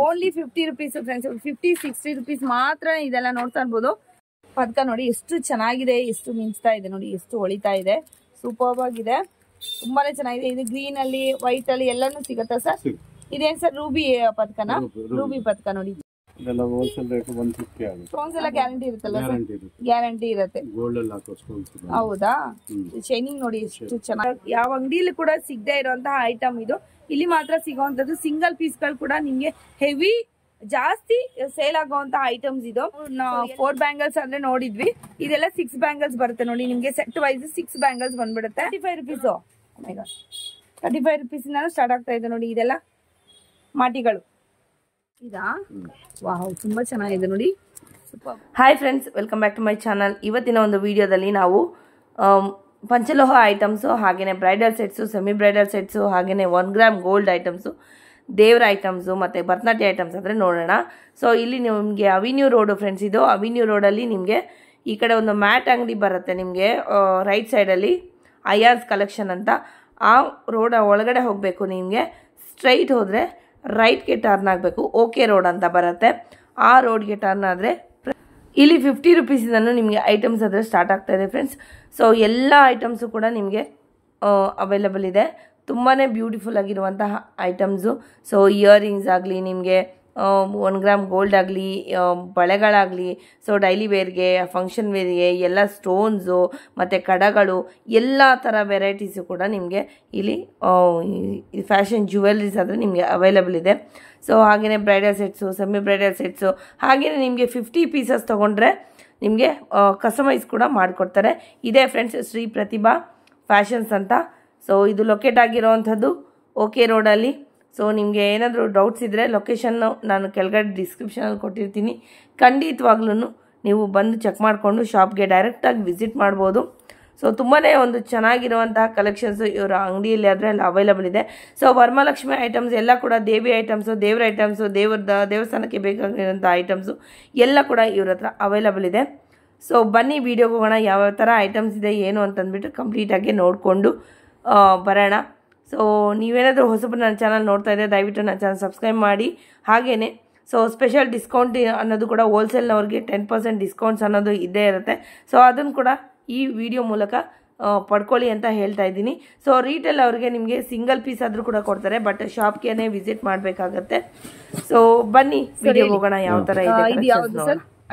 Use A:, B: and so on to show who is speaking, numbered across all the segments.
A: Only 50 rupees friends. 50-60 rupees ಮಾತ್ರ ಇದೆಲ್ಲ ನೋಡ್ತಾ ಇರ್ಬೋದು. ಪದಕ ನೋಡಿ ಎಷ್ಟು ಚೆನ್ನಾಗಿದೆ, ಎಷ್ಟು ಮಿಂಚ್ತಾ ಇದೆ ನೋಡಿ, ಎಷ್ಟು ಹೊಳಿತಾ ಇದೆ, ಸೂಪರ್ ಆಗಿದೆ, ತುಂಬಾನೇ ಚೆನ್ನಾಗಿದೆ. ಇದು ಗ್ರೀನ್ ಅಲ್ಲಿ ವೈಟ್ ಅಲ್ಲಿ ಎಲ್ಲಾನು ಸಿಗತ್ತಾ ಸರ್? ಇದೇನ್ ಸರ್ ರೂಬಿ ಪದಕನ? ರೂಬಿ ಪದಕ ನೋಡಿ.
B: ಇದೆಲ್ಲ ಹೋಲ್ಸೇಲ್ ರೇಟ್ 150 ಆಗುತ್ತೆ.
A: ಸ್ಟೋನ್ಸ್ ಎಲ್ಲ ಗ್ಯಾರಂಟಿ ಇರುತ್ತಲ್ಲ ಸರ್? ಗ್ಯಾರಂಟಿ ಇರುತ್ತೆ.
B: ಗೋಲ್ಡ್ ಅಲ್ಲಿ ಹಾಕೋ ಸ್ಟೋನ್ಸ್.
A: ಹೌದಾ? ಶೈನಿಂಗ್ ನೋಡಿ ಎಷ್ಟು ಚೆನ್ನಾಗಿ. ಯಾವ ಅಂಗಡಿಯಲ್ಲಿ ಕೂಡ ಸಿಗದೆ ಇರುವಂತಹ ಐಟಮ್ ಇದು. ಇಲ್ಲಿ ಮಾತ್ರ ಸಿಗುವಂತದ್ದು. ಸಿಂಗಲ್ ಪೀಸ್ ಗಳು ಕೂಡ ನಿಮ್ಗೆ ಹೆವಿ ಜಾಸ್ತಿ ಸೇಲ್ ಆಗುವಂತ ಐಟಮ್ಸ್ ಇದು. 4 ಬ್ಯಾಂಗಲ್ಸ್ ಅಂದ್ರೆ ನೋಡಿದ್ವಿ, ಇದೆಲ್ಲ 6 ಬ್ಯಾಂಗಲ್ಸ್ ಬರುತ್ತೆ ನೋಡಿ. ನಿಮ್ಗೆ ಸೆಟ್ ವೈಸ್ 6 ಬ್ಯಾಂಗಲ್ಸ್ ಬಂದ್ಬಿಡುತ್ತೆ. 35 rupees. 35 rupees ಸ್ಟಾರ್ಟ್ ಆಗ್ತಾ ಇದೆ ನೋಡಿ. ಇದೆಲ್ಲ ಮಾಟಿಗಳು ಇದಾ? ವಾವ್, ತುಂಬಾ ಚೆನ್ನಾಗಿದೆ ನೋಡಿ. Hi friends, welcome back to my channel. ಇವತ್ತಿನ ಒಂದು ವಿಡಿಯೋದಲ್ಲಿ ನಾವು ಪಂಚಲೋಹ ಐಟಮ್ಸು, ಹಾಗೇನೆ bridal sets, semi bridal sets, ಹಾಗೇನೆ 1 ಗ್ರಾಮ್ ಗೋಲ್ಡ್ ಐಟಮ್ಸು, ದೇವ್ರ ಐಟಮ್ಸು ಮತ್ತು ಭರತನಾಟ್ಯ ಐಟಮ್ಸ್ ಅಂದರೆ ನೋಡೋಣ. ಸೊ ಇಲ್ಲಿ ನಿಮಗೆ ಅವಿನ್ಯೂ ರೋಡು ಫ್ರೆಂಡ್ಸ್. ಇದು ಅವಿನ್ಯೂ ರೋಡಲ್ಲಿ ನಿಮಗೆ ಈ ಕಡೆ ಒಂದು ಮ್ಯಾಟ್ ಅಂಗಡಿ ಬರುತ್ತೆ ನಿಮಗೆ ರೈಟ್ ಸೈಡಲ್ಲಿ, ಅಯಾರ್ಸ್ ಕಲೆಕ್ಷನ್ ಅಂತ. ಆ ರೋಡ್ ಒಳಗಡೆ ಹೋಗಬೇಕು. ನಿಮಗೆ ಸ್ಟ್ರೈಟ್ ಹೋದರೆ ರೈಟ್ಗೆ ಟರ್ನ್ ಆಗಬೇಕು. ಓಕೆ ರೋಡ್ ಅಂತ ಬರುತ್ತೆ. ಆ ರೋಡ್ಗೆ ಟರ್ನ್ ಆದರೆ ಇಲ್ಲಿ 50 rupees ನಿಮಗೆ ಐಟಮ್ಸ್ ಆದರೆ ಸ್ಟಾರ್ಟ್ ಆಗ್ತಾ ಇದೆ ಫ್ರೆಂಡ್ಸ್. ಸೊ ಎಲ್ಲ ಐಟಮ್ಸು ಕೂಡ ನಿಮಗೆ ಅವೈಲಬಲ್ ಇದೆ. ತುಂಬಾ ಬ್ಯೂಟಿಫುಲ್ ಆಗಿರುವಂತಹ ಐಟಮ್ಸು. ಸೊ ಇಯರಿಂಗ್ಸ್ ಆಗಲಿ, ನಿಮಗೆ 1 ಗ್ರಾಮ್ ಗೋಲ್ಡ್ ಆಗಲಿ, ಬಳೆಗಳಾಗಲಿ, ಸೊ ಡೈಲಿ ವೇರ್ಗೆ, ಫಂಕ್ಷನ್ ವೇರ್ಗೆ ಎಲ್ಲ ಸ್ಟೋನ್ಸು ಮತ್ತು ಕಡಗಳು ಎಲ್ಲ ಥರ ವೆರೈಟೀಸು ಕೂಡ ನಿಮಗೆ ಇಲ್ಲಿ ಫ್ಯಾಷನ್ ಜ್ಯುವೆಲ್ರೀಸ್ ಆದರೆ ನಿಮಗೆ ಅವೈಲಬಲ್ ಇದೆ. ಸೊ ಹಾಗೆಯೇ bridal sets, semi bridal sets, ಹಾಗೆಯೇ ನಿಮಗೆ 50 pieces ತೊಗೊಂಡ್ರೆ ನಿಮಗೆ ಕಸ್ಟಮೈಸ್ ಕೂಡ ಮಾಡಿಕೊಡ್ತಾರೆ. ಇದೇ ಫ್ರೆಂಡ್ಸ್ ಶ್ರೀ ಪ್ರತಿಭಾ ಫ್ಯಾಷನ್ಸ್ ಅಂತ. ಸೊ ಇದು ಲೊಕೇಟ್ ಆಗಿರೋವಂಥದ್ದು ಓಕೆ ರೋಡಲ್ಲಿ. ಸೊ ನಿಮಗೆ ಏನಾದರೂ ಡೌಟ್ಸ್ ಇದ್ದರೆ ಲೊಕೇಶನ್ನು ನಾನು ಕೆಳಗಡೆ ಡಿಸ್ಕ್ರಿಪ್ಷನಲ್ಲಿ ಕೊಟ್ಟಿರ್ತೀನಿ. ಖಂಡಿತವಾಗ್ಲೂ ನೀವು ಬಂದು ಚೆಕ್ ಮಾಡಿಕೊಂಡು ಶಾಪ್ಗೆ ಡೈರೆಕ್ಟಾಗಿ ವಿಸಿಟ್ ಮಾಡ್ಬೋದು. ಸೊ ತುಂಬಾ ಒಂದು ಚೆನ್ನಾಗಿರುವಂತಹ ಕಲೆಕ್ಷನ್ಸು ಇವರ ಅಂಗಡಿಯಲ್ಲಿ ಆದರೆ ಅಲ್ಲಿ ಅವೈಲಬಲ್ ಇದೆ. ಸೊ ವರಮಹಾಲಕ್ಷ್ಮಿ ಐಟಮ್ಸ್ ಎಲ್ಲ ಕೂಡ, ದೇವಿ ಐಟಮ್ಸು, ದೇವ್ರ ಐಟಮ್ಸು, ದೇವಸ್ಥಾನಕ್ಕೆ ಬೇಕಾಗಿರೋಂಥ ಐಟಮ್ಸು ಎಲ್ಲ ಕೂಡ ಇವ್ರ ಹತ್ರ ಅವೈಲಬಲ್ ಇದೆ. ಸೊ ಬನ್ನಿ ವಿಡಿಯೋಗೆ ಹೋಗೋಣ. ಯಾವ್ಯಾವ ಥರ ಐಟಮ್ಸ್ ಇದೆ ಏನು ಅಂತಂದ್ಬಿಟ್ಟು ಕಂಪ್ಲೀಟಾಗಿ ನೋಡಿಕೊಂಡು ಬರೋಣ. ಸೊ ನೀವೇನಾದರೂ ಹೊಸಬರು ನನ್ನ ಚಾನಲ್ ನೋಡ್ತಾ ಇದ್ದರೆ ದಯವಿಟ್ಟು ನನ್ನ ಚಾನಲ್ ಸಬ್ಸ್ಕ್ರೈಬ್ ಮಾಡಿ. ಹಾಗೆಯೇ ಸೊ ಸ್ಪೆಷಲ್ ಡಿಸ್ಕೌಂಟ್ ಅನ್ನೋದು ಕೂಡ ಹೋಲ್ಸೇಲ್ನವ್ರಿಗೆ 10% ಡಿಸ್ಕೌಂಟ್ಸ್ ಅನ್ನೋದು ಇದ್ದೇ ಇರುತ್ತೆ. ಸೊ ಅದನ್ನು ಕೂಡ ಈ ವಿಡಿಯೋ ಮೂಲಕ ಪಡ್ಕೊಳ್ಳಿ ಅಂತ ಹೇಳ್ತಾ ಇದ್ದೀನಿ. ಸೊ ರೀಟೇಲ್ ಅವ್ರಿಗೆ ನಿಮಗೆ ಸಿಂಗಲ್ ಪೀಸ್ ಆದರೂ ಕೂಡ ಕೊಡ್ತಾರೆ, ಬಟ್ ಶಾಪ್ಗೆ ವಿಸಿಟ್ ಮಾಡಬೇಕಾಗತ್ತೆ. ಸೊ ಬನ್ನಿ ವಿಡಿಯೋಗೆ ಹೋಗೋಣ. ಯಾವ ಥರ ಇದೆ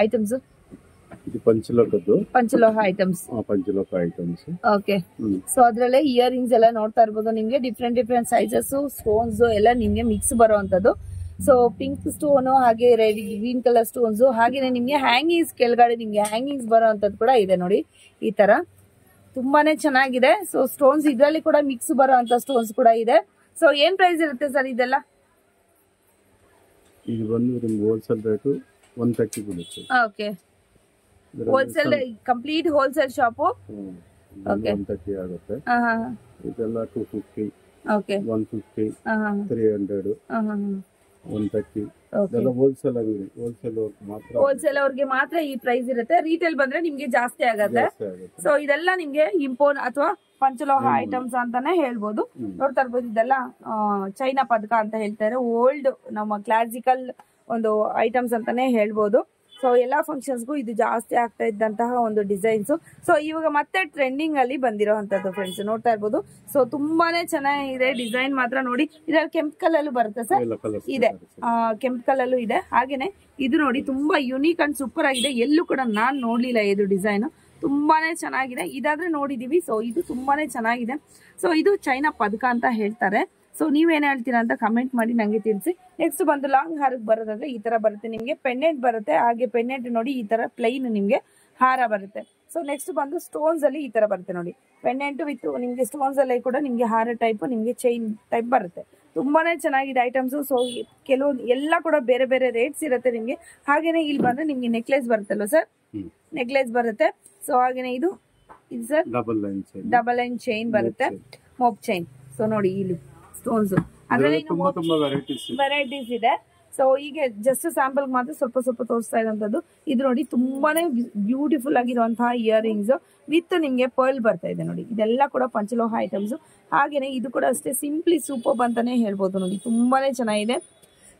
A: ಐಟಮ್ಸ್?
B: ಇದು ಪಂಚಲೋಹ
A: ಐಟಮ್ಸ್.
B: ಪಂಚಲೋಹ ಐಟಮ್ಸ್.
A: ಓಕೆ. ಸೊ ಅದ್ರಲ್ಲೇ ಇಯರಿಂಗ್ಸ್ ಎಲ್ಲ ನೋಡ್ತಾ ಇರ್ಬೋದು ನಿಮ್ಗೆ. ಡಿಫ್ರೆಂಟ್ ಸೈಜಸ್, ಸ್ಟೋನ್ಸ್ ಎಲ್ಲ ನಿಮ್ಗೆ ಮಿಕ್ಸ್ ಬರುವಂತದ್ದು. ಸೊ ಪಿಂಕ್ ಸ್ಟೋನ್, ಹಾಗೆ ರೆಡ್ ಗ್ರೀನ್ ಕಲರ್ ಸ್ಟೋನ್ಸ್, ಹಾಗೇನೆ ನಿಮ್ಗೆ ಹ್ಯಾಂಗಿಂಗ್ಸ್ ಕೆಳಗಡೆ ನಿಮ್ಗೆ ಹ್ಯಾಂಗಿಂಗ್ಸ್ ಬರುವಂತದ್ದು ಕೂಡ ಇದೆ ನೋಡಿ. ಈ ತರ ತುಂಬಾನೇ ಚೆನ್ನಾಗಿದೆ. ಸೊ ಸ್ಟೋನ್ಸ್ ಇದ್ರಲ್ಲಿ ಕೂಡ ಮಿಕ್ಸ್ ಬರುವಂತ ಸ್ಟೋನ್ಸ್ ಕೂಡ ಇದೆ. ಸೊ ಏನ್ ಪ್ರೈಸ್ ಇರುತ್ತೆ ಸರ್ ಇದೆಲ್ಲ?
B: ಇದು ಬಂದು ಹೋಲ್ಸೇಲ್ ರೇಟ್ 130 ಬರುತ್ತೆ.
A: Okay. Wholesale, complete wholesale shop. Okay.
B: 130 ಆಗುತ್ತೆ. ಇದೆಲ್ಲ 250. ಓಕೆ. 150, 300, 130. ಇದೆಲ್ಲ ಹೋಲ್ಸೇಲ್ ಅಂಗಡಿ, ಹೋಲ್ಸೇಲ್ ಅವ್ರಿಗೆ ಮಾತ್ರ ಈ ಪ್ರೈಸ್ ಇರುತ್ತೆ. ರೀಟೇಲ್ ಬಂದ್ರೆ ನಿಮ್ಗೆ ಜಾಸ್ತಿ ಆಗುತ್ತೆ. ಸೊ ಇದೆಲ್ಲ ನಿಮ್ಗೆ ಇಂಪೋರ್ಟ್ ಅಥವಾ ಪಂಚಲೋಹ ಐಟಮ್ಸ್ ಅಂತಾನೆ ಹೇಳ್ಬೋದು. ನೋಡ್ತಾ ಇರ್ಬೋದು, ಇದೆಲ್ಲ ಚೈನಾ ಪದಕ ಅಂತ ಹೇಳ್ತಾರೆ. ಓಲ್ಡ್ ನಮ್ಮ ಕ್ಲಾಸಿಕಲ್ ಒಂದು ಐಟಮ್ಸ್ ಅಂತಾನೆ ಹೇಳ್ಬೋದು. ಸೊ ಎಲ್ಲಾ ಫಂಕ್ಷನ್ಸ್ಗೂ ಇದು ಜಾಸ್ತಿ ಆಗ್ತಾ ಇದ್ದಂತಹ ಒಂದು ಡಿಸೈನ್ಸ್. ಸೊ ಇವಾಗ ಮತ್ತೆ ಟ್ರೆಂಡಿಂಗ್ ಅಲ್ಲಿ ಬಂದಿರೋಂಥದ್ದು ಫ್ರೆಂಡ್ಸ್, ನೋಡ್ತಾ ಇರ್ಬೋದು. ಸೊ ತುಂಬಾನೇ ಚೆನ್ನಾಗಿದೆ ಡಿಸೈನ್ ಮಾತ್ರ ನೋಡಿ. ಇದ್ರಲ್ಲಿ ಕೆಂಪು ಕಲ್ಲಲ್ಲೂ ಬರುತ್ತೆ ಸರ್, ಇದೆ ಕೆಂಪು ಕಲ್ಲಲ್ಲೂ ಇದೆ. ಹಾಗೇನೆ ಇದು ನೋಡಿ ತುಂಬಾ ಯುನೀಕ್ ಅಂಡ್ ಸೂಪರ್ ಆಗಿದೆ. ಎಲ್ಲೂ ಕೂಡ ನಾನ್ ನೋಡ್ಲಿಲ್ಲ ಇದು ಡಿಸೈನ್. ತುಂಬಾನೇ ಚೆನ್ನಾಗಿದೆ. ಇದಾದ್ರೆ ನೋಡಿದೀವಿ. ಸೊ ಇದು ತುಂಬಾನೇ ಚೆನ್ನಾಗಿದೆ. ಸೊ ಇದು ಚೈನಾ ಪದಕ ಅಂತ ಹೇಳ್ತಾರೆ. ಸೊ ನೀವೇನ್ ಹೇಳ್ತೀರಾ ಅಂತ ಕಮೆಂಟ್ ಮಾಡಿ ನಂಗೆ ತಿಳಿಸಿ. ನೆಕ್ಸ್ಟ್ ಬಂದು ಲಾಂಗ್ ಹಾರಕ್ಕೆ ಬರೋದಾದ್ರೆ ಈ ತರ ಬರುತ್ತೆ ನಿಮ್ಗೆ. ಪೆಂಡೆಂಟ್ ಬರುತ್ತೆ. ಹಾಗೆ ಪೆಂಡೆಂಟ್ ನೋಡಿ ಈ ತರ ಪ್ಲೈನ್ ನಿಮ್ಗೆ ಹಾರ ಬರುತ್ತೆ. ಸೊ ನೆಕ್ಸ್ಟ್ ಬಂದು ಸ್ಟೋನ್ಸ್ ಅಲ್ಲಿ ಈ ತರ ಬರುತ್ತೆ ನೋಡಿ. ಪೆಂಡೆಂಟ್ ವಿತ್ ನಿಮ್ಗೆ ಸ್ಟೋನ್ಸ್ ಅಲ್ಲಿ ಕೂಡ ನಿಮ್ಗೆ ಹಾರ ಟೈಪ್, ನಿಮ್ಗೆ ಚೈನ್ ಟೈಪ್ ಬರುತ್ತೆ. ತುಂಬಾನೇ ಚೆನ್ನಾಗಿದೆ ಐಟಮ್ಸ್. ಸೊ ಕೆಲವೊಂದು ಎಲ್ಲ ಕೂಡ ಬೇರೆ ಬೇರೆ ರೇಟ್ಸ್ ಇರುತ್ತೆ ನಿಮ್ಗೆ. ಹಾಗೇನೆ ಇಲ್ಲಿ ಬಂದ್ರೆ ನಿಮ್ಗೆ ನೆಕ್ಲೆಸ್ ಬರುತ್ತಲ್ವ ಸರ್? ನೆಕ್ಲೆಸ್ ಬರುತ್ತೆ. ಸೊ ಹಾಗೇನೆ ಇದು ಸರ್ ಡಬಲ್ ಲೈನ್ ಚೈನ್ ಬರುತ್ತೆ, ಮೋಪ್ ಚೈನ್. ಸೊ ನೋಡಿ ಇಲ್ಲಿ ಸ್ಟೋನ್ಸ್ ಅದರಲ್ಲಿ ವೆರೈಟೀಸ್ ಇದೆ. ಸೊ ಈಗ ಜಸ್ಟ್ ಸ್ಯಾಂಪಲ್ ಮಾತ್ರ ಸ್ವಲ್ಪ ಸ್ವಲ್ಪ ತೋರಿಸ್ತಾ ಇರೋಂಥದ್ದು. ಇದು ನೋಡಿ ತುಂಬಾನೇ ಬ್ಯೂಟಿಫುಲ್ ಆಗಿರುವಂತಹ ಇಯರಿಂಗ್ಸ್ ವಿತ್ ನಿಮ್ಗೆ ಪರ್ಲ್ ಬರ್ತಾ ಇದೆ ನೋಡಿ. ಇದೆಲ್ಲ ಕೂಡ ಪಂಚಲೋಹ ಐಟಮ್ಸ್. ಹಾಗೇನೆ ಇದು ಕೂಡ ಅಷ್ಟೇ ಸಿಂಪ್ಲಿ ಸೂಪರ್ ಅಂತಾನೆ ಹೇಳ್ಬೋದು ನೋಡಿ. ತುಂಬಾನೇ ಚೆನ್ನಾಗಿದೆ.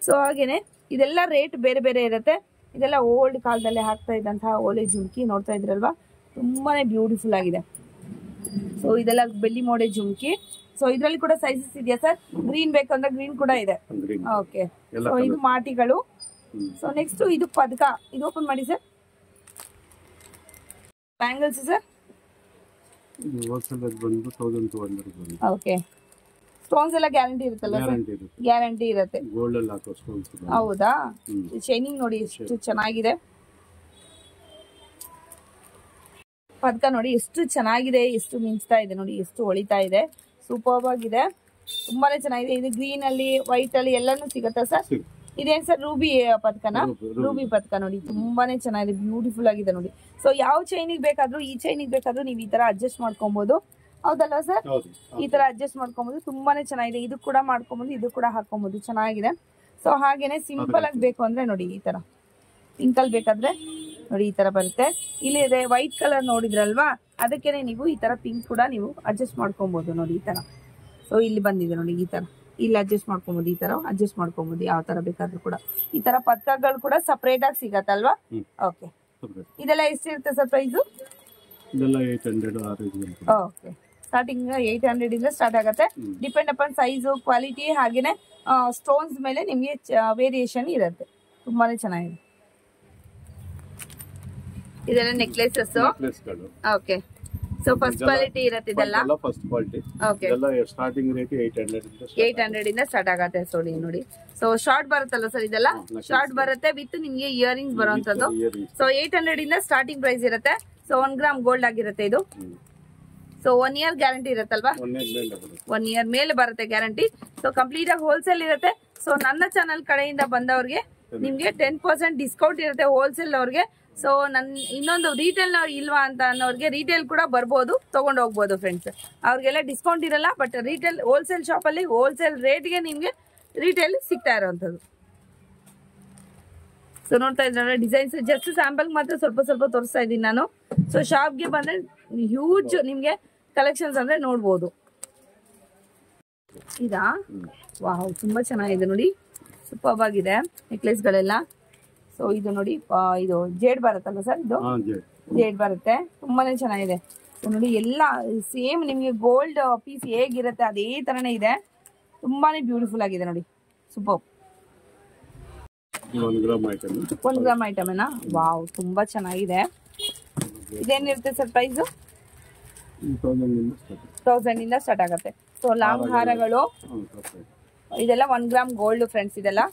A: ಸೊ ಹಾಗೇನೆ ಇದೆಲ್ಲ ರೇಟ್ ಬೇರೆ ಬೇರೆ ಇರುತ್ತೆ. ಇದೆಲ್ಲ ಓಲ್ಡ್ ಕಾಲದಲ್ಲಿ ಹಾಕ್ತಾ ಇದ್ದಂತಹ ಓಲೆ ಜುಮ್ಕಿ ನೋಡ್ತಾ ಇದ್ರಲ್ವಾ, ತುಂಬಾನೇ ಬ್ಯೂಟಿಫುಲ್ ಆಗಿದೆ. ಸೊ ಇದೆಲ್ಲ ಬೆಳ್ಳಿ ಮೋಡೆ ಜುಮ್ಕಿ. ಸೊ ಇದ್ರಲ್ಲಿ ಕೂಡ ಸೈಜಸ್ ಇದೆಯಾ ಸರ್? ಗ್ರೀನ್ ಬೇಕಂದ್ರೆ ಗ್ರೀನ್ ಕೂಡ ಇದೆ. ಓಕೆ, ಸೊ ಇದು ಮಾಟಿಗಳು. ಸೊ ನೆಕ್ಸ್ಟ್ ಇದು ಪದಕ, ಇದು ಓಪನ್ ಮಾಡಿ sir. Bangles sir okay. Stones ಎಲ್ಲ ಗ್ಯಾರಂಟಿ ಇರುತ್ತಲ್ಲ ಸರ್? ಗ್ಯಾರಂಟಿ ಇರುತ್ತೆ. ಹೌದಾ? ಶೈನಿಂಗ್ ನೋಡಿ ಎಷ್ಟು ಚೆನ್ನಾಗಿದೆ. ಪದಕ ನೋಡಿ ಎಷ್ಟು ಚೆನ್ನಾಗಿದೆ, ಎಷ್ಟು ಮಿಂಚ್ತಾ ಇದೆ ನೋಡಿ, ಎಷ್ಟು ಹೊಳಿತಾ ಇದೆ. ಸೂಪರ್ ಆಗಿದೆ, ತುಂಬಾನೇ ಚೆನ್ನಾಗಿದೆ. ಇದು ಗ್ರೀನ್ ಅಲ್ಲಿ ವೈಟ್ ಅಲ್ಲಿ ಎಲ್ಲಾನು ಸಿಗತ್ತಾ ಸರ್? ಇದೇನ್ ಸರ್ ರೂಬಿ ಪದಕನ? ರೂಬಿ ಪದಕ ನೋಡಿ, ತುಂಬಾನೇ ಚೆನ್ನಾಗಿದೆ, ಬ್ಯೂಟಿಫುಲ್ ಆಗಿದೆ ನೋಡಿ. ಸೊ ಯಾವ ಚೈನಿಗೆ ಬೇಕಾದ್ರೂ, ಈ ಚೈನಿಗೆ ಬೇಕಾದ್ರೂ ನೀವು ಈ ತರ ಅಡ್ಜಸ್ಟ್ ಮಾಡ್ಕೊಬಹುದು. ಹೌದಲ್ವಾ ಸರ್? ಈ ತರ ಅಡ್ಜಸ್ಟ್ ಮಾಡ್ಕೊಬಹುದು, ತುಂಬಾನೇ ಚೆನ್ನಾಗಿದೆ. ಇದು ಕೂಡ ಮಾಡ್ಕೊಬಹುದು, ಇದು ಕೂಡ ಹಾಕೊಬಹುದು, ಚೆನ್ನಾಗಿದೆ. ಸೊ ಹಾಗೇನೆ ಸಿಂಪಲ್ ಆಗಿ ಬೇಕು ಅಂದ್ರೆ ನೋಡಿ ಈ ತರ ಪಿಂಕಲ್ ಬೇಕಾದ್ರೆ ನೋಡಿ ಈ ತರ ಬರುತ್ತೆ. ಇಲ್ಲಿ ವೈಟ್ ಕಲರ್ ನೋಡಿದ್ರಲ್ವಾ, ಅದಕ್ಕೇನೆ ನೀವು ಈ ತರ ಪಿಂಕ್ ಕೂಡ ನೀವು ಅಡ್ಜಸ್ಟ್ ಮಾಡ್ಕೊಬಹುದು ನೋಡಿ ಈ ತರ. ಸೊ ಇಲ್ಲಿ ಬಂದಿದೆ ನೋಡಿ ಈ ತರ, ಇಲ್ಲಿ ಅಡ್ಜಸ್ಟ್ ಮಾಡ್ಕೊಬಹುದು, ಈ ತರ ಅಡ್ಜಸ್ಟ್ ಮಾಡ್ಕೊಬಹುದು, ಯಾವ ತರ ಬೇಕಾದ್ರೂ ಕೂಡ. ಈ ತರ ಪದಕಗಳು ಕೂಡ ಸಪರೇಟ್ ಆಗಿ ಸಿಗತ್ತಲ್ವಾ? ಓಕೆ. ಇದೆಲ್ಲ ಎಷ್ಟಿರುತ್ತೆ ಸರ್ ಪ್ರೈಸ್? ಓಕೆ, ಸ್ಟಾರ್ಟಿಂಗ್ 800 ಇಂದ ಸ್ಟಾರ್ಟ್ ಆಗುತ್ತೆ. ಡಿಪೆಂಡ್ ಅಪಾನ್ ಸೈಜು, ಕ್ವಾಲಿಟಿ, ಹಾಗೇನೆ ಸ್ಟೋನ್ಸ್ ಮೇಲೆ ನಿಮ್ಗೆ ವೇರಿಯೇಷನ್ ಇರುತ್ತೆ. ತುಂಬಾನೇ ಚೆನ್ನಾಗಿದೆ. ಇದೆಲ್ಲ necklaces. Okay, so first quality ಇರುತ್ತೆ ಇದೆಲ್ಲ.
B: First quality.
A: Okay,
B: starting rate
A: 800 ಇಂದ ಸ್ಟಾರ್ಟ್ ಆಗುತ್ತೆ. ನೋಡಿ. ಸೊ ಶಾರ್ಟ್ ಬರುತ್ತಲ್ಲ ಸರ್, ಇದೆಲ್ಲ ಶಾರ್ಟ್ ಬರುತ್ತೆ ವಿತ್ ನಿಮ್ಗೆ ಇಯರಿಂಗ್ಸ್ ಬರುವಂತದ್ದು. ಸೊ 800 ಇಂದ ಸ್ಟಾರ್ಟಿಂಗ್ ಪ್ರೈಸ್ ಇರುತ್ತೆ. ಸೊ 1 ಗ್ರಾಮ್ ಗೋಲ್ಡ್ ಆಗಿರುತ್ತೆ ಇದು. ಸೊ 1 ಇಯರ್ ಗ್ಯಾರಂಟಿ ಇರುತ್ತಲ್ವಾ? 1 ಇಯರ್ ಮೇಲೆ ಬರುತ್ತೆ ಗ್ಯಾರಂಟಿ. ಸೊ ಕಂಪ್ಲೀಟ್ ಆಗಿ ಹೋಲ್ಸೇಲ್ ಇರುತ್ತೆ. ಸೊ ನನ್ನ ಚಾನಲ್ ಕಡೆಯಿಂದ ಬಂದವ್ರಿಗೆ ನಿಮ್ಗೆ 10% ಡಿಸ್ಕೌಂಟ್ ಇರುತ್ತೆ ಹೋಲ್ಸೇಲ್ ಅವ್ರಿಗೆ. ಸೊ ಇನ್ನೊಂದು ರಿಟೇಲ್ ಇಲ್ವಾ ಅಂತ ಅನ್ನೋರಿಗೆ ರಿಟೇಲ್ ಕೂಡ ಬರ್ಬೋದು, ತಗೊಂಡು ಹೋಗ್ಬೋದು ಫ್ರೆಂಡ್ಸ್. ಅವ್ರಿಗೆಲ್ಲ ಡಿಸ್ಕೌಂಟ್ ಇರಲ್ಲ, ಬಟ್ ರಿಟೇಲ್ ಹೋಲ್ಸೇಲ್ ಶಾಪ್ ಅಲ್ಲಿ ಹೋಲ್ಸೇಲ್ ರೇಟ್ಗೆ ನಿಮ್ಗೆ ರಿಟೇಲ್ ಸಿಗ್ತಾ ಇರೋವಂಥದ್ದು. ಸೊ ನೋಡ್ತಾ ಇದ್ರೆ ಡಿಸೈನ್ಸ್ ಜಸ್ಟ್ ಸ್ಯಾಂಪಲ್ ಮಾತ್ರ ಸ್ವಲ್ಪ ಸ್ವಲ್ಪ ತೋರಿಸ್ತಾ ಇದ್ದೀನಿ ನಾನು. ಸೊ ಶಾಪ್ಗೆ ಬಂದ್ರೆ ಹ್ಯೂಜ್ ನಿಮ್ಗೆ ಕಲೆಕ್ಷನ್ಸ್ ಅಂದ್ರೆ ನೋಡ್ಬೋದು. ಇದಾ? ವಾವ್, ತುಂಬಾ ಚೆನ್ನಾಗಿದೆ ನೋಡಿ, ಸೂಪರ್ ಆಗಿದೆ ನೆಕ್ಲೆಸ್ ಗಳೆಲ್ಲ. ಸೊ ಇದು ನೋಡಿ, ಇದು ಜೇಡ್ ಬರುತ್ತಲ್ಲ ಸರ್? ಇದು ಜೇಡ್ ಬರುತ್ತೆ, ತುಂಬಾನೇ ಚೆನ್ನಾಗಿದೆ. ಸೊ ನೋಡಿ ಎಲ್ಲ ಸೇಮ್ ನಿಮ್ಗೆ ಗೋಲ್ಡ್ ಪೀಸ್ ಹೇಗಿರುತ್ತೆ ಅದೇ ತರನೇ ಇದೆ, ತುಂಬಾನೇ ಬ್ಯೂಟಿಫುಲ್ ಆಗಿದೆ ನೋಡಿ, ಸೂಪರ್. 1 ಗ್ರಾಮ್ ಐಟಮ್ ಏನಾ? ವಾವ್, ತುಂಬಾ ಚೆನ್ನಾಗಿದೆ. ಇದೇನಿರುತ್ತೆ ಸರ್ ಪ್ರೈಸ್? 1000 ಇಂದ ಸ್ಟಾರ್ಟ್ ಆಗುತ್ತೆ. ಸೊ ಲಾಂಗ್ ಹಾರಗಳು ಇದೆಲ್ಲ 1 ಗ್ರಾಮ್ ಗೋಲ್ಡ್ ಫ್ರೆಂಡ್ಸ್ ಇದೆಲ್ಲ.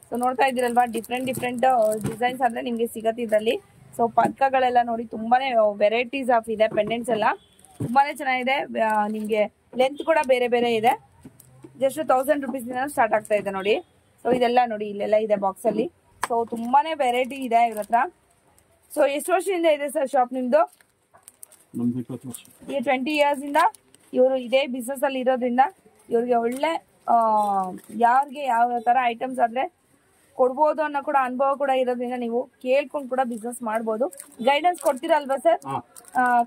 A: ಸೊ ನೋಡ್ತಾ ಇದ್ದೀರಲ್ವಾ, ಡಿಫ್ರೆಂಟ್ ಡಿಸೈನ್ಸ್ ಅಂದ್ರೆ ನಿಮ್ಗೆ ಸಿಗತ್ತೆ ಇದರಲ್ಲಿ. ಸೊ ಪದಕಗಳೆಲ್ಲ ನೋಡಿ ತುಂಬಾನೇ ವೆರೈಟೀಸ್ ಆಫ್ ಇದೆ. ಪೆಂಡೆಂಟ್ಸ್ ಎಲ್ಲ ತುಂಬಾನೇ ಚೆನ್ನಾಗಿದೆ. ನಿಮ್ಗೆ ಲೆಂತ್ ಕೂಡ ಬೇರೆ ಬೇರೆ ಇದೆ. ಜಸ್ಟ್ 1000 ರುಪೀಸ್ ಸ್ಟಾರ್ಟ್ ಆಗ್ತಾ ಇದೆ ನೋಡಿ. ಸೊ ಇದೆಲ್ಲ ನೋಡಿ ಇಲ್ಲೆಲ್ಲ ಇದೆ ಬಾಕ್ಸ್ ಅಲ್ಲಿ. ಸೊ ತುಂಬಾನೇ ವೆರೈಟಿ ಇದೆ ಇವ್ರ ಹತ್ರ. ಸೊ ಎಷ್ಟು ವರ್ಷದಿಂದ ಇದೆ ಸರ್ ಶಾಪ್ ನಿಮ್ದು? 20 ಇಯರ್ಸ್ ಇಂದ ಇವರು ಇದೇ ಬಿಸ್ನೆಸ್ ಅಲ್ಲಿ ಇರೋದ್ರಿಂದ ಇವ್ರಿಗೆ ಒಳ್ಳೆ ಯಾರಿಗೆ ಯಾವ ತರ ಐಟಮ್ಸ್ ಆದ್ರೆ ಕೊಡ್ಬೋದು ಅನ್ನೋ ಕೂಡ ಅನುಭವ ಕೂಡ ಇರೋದ್ರಿಂದ ನೀವು ಕೇಳ್ಕೊಂಡು ಕೂಡ ಬಿಸ್ನೆಸ್ ಮಾಡ್ಬೋದು. ಗೈಡೆನ್ಸ್ ಕೊಡ್ತೀರಲ್ವಾ ಸರ್?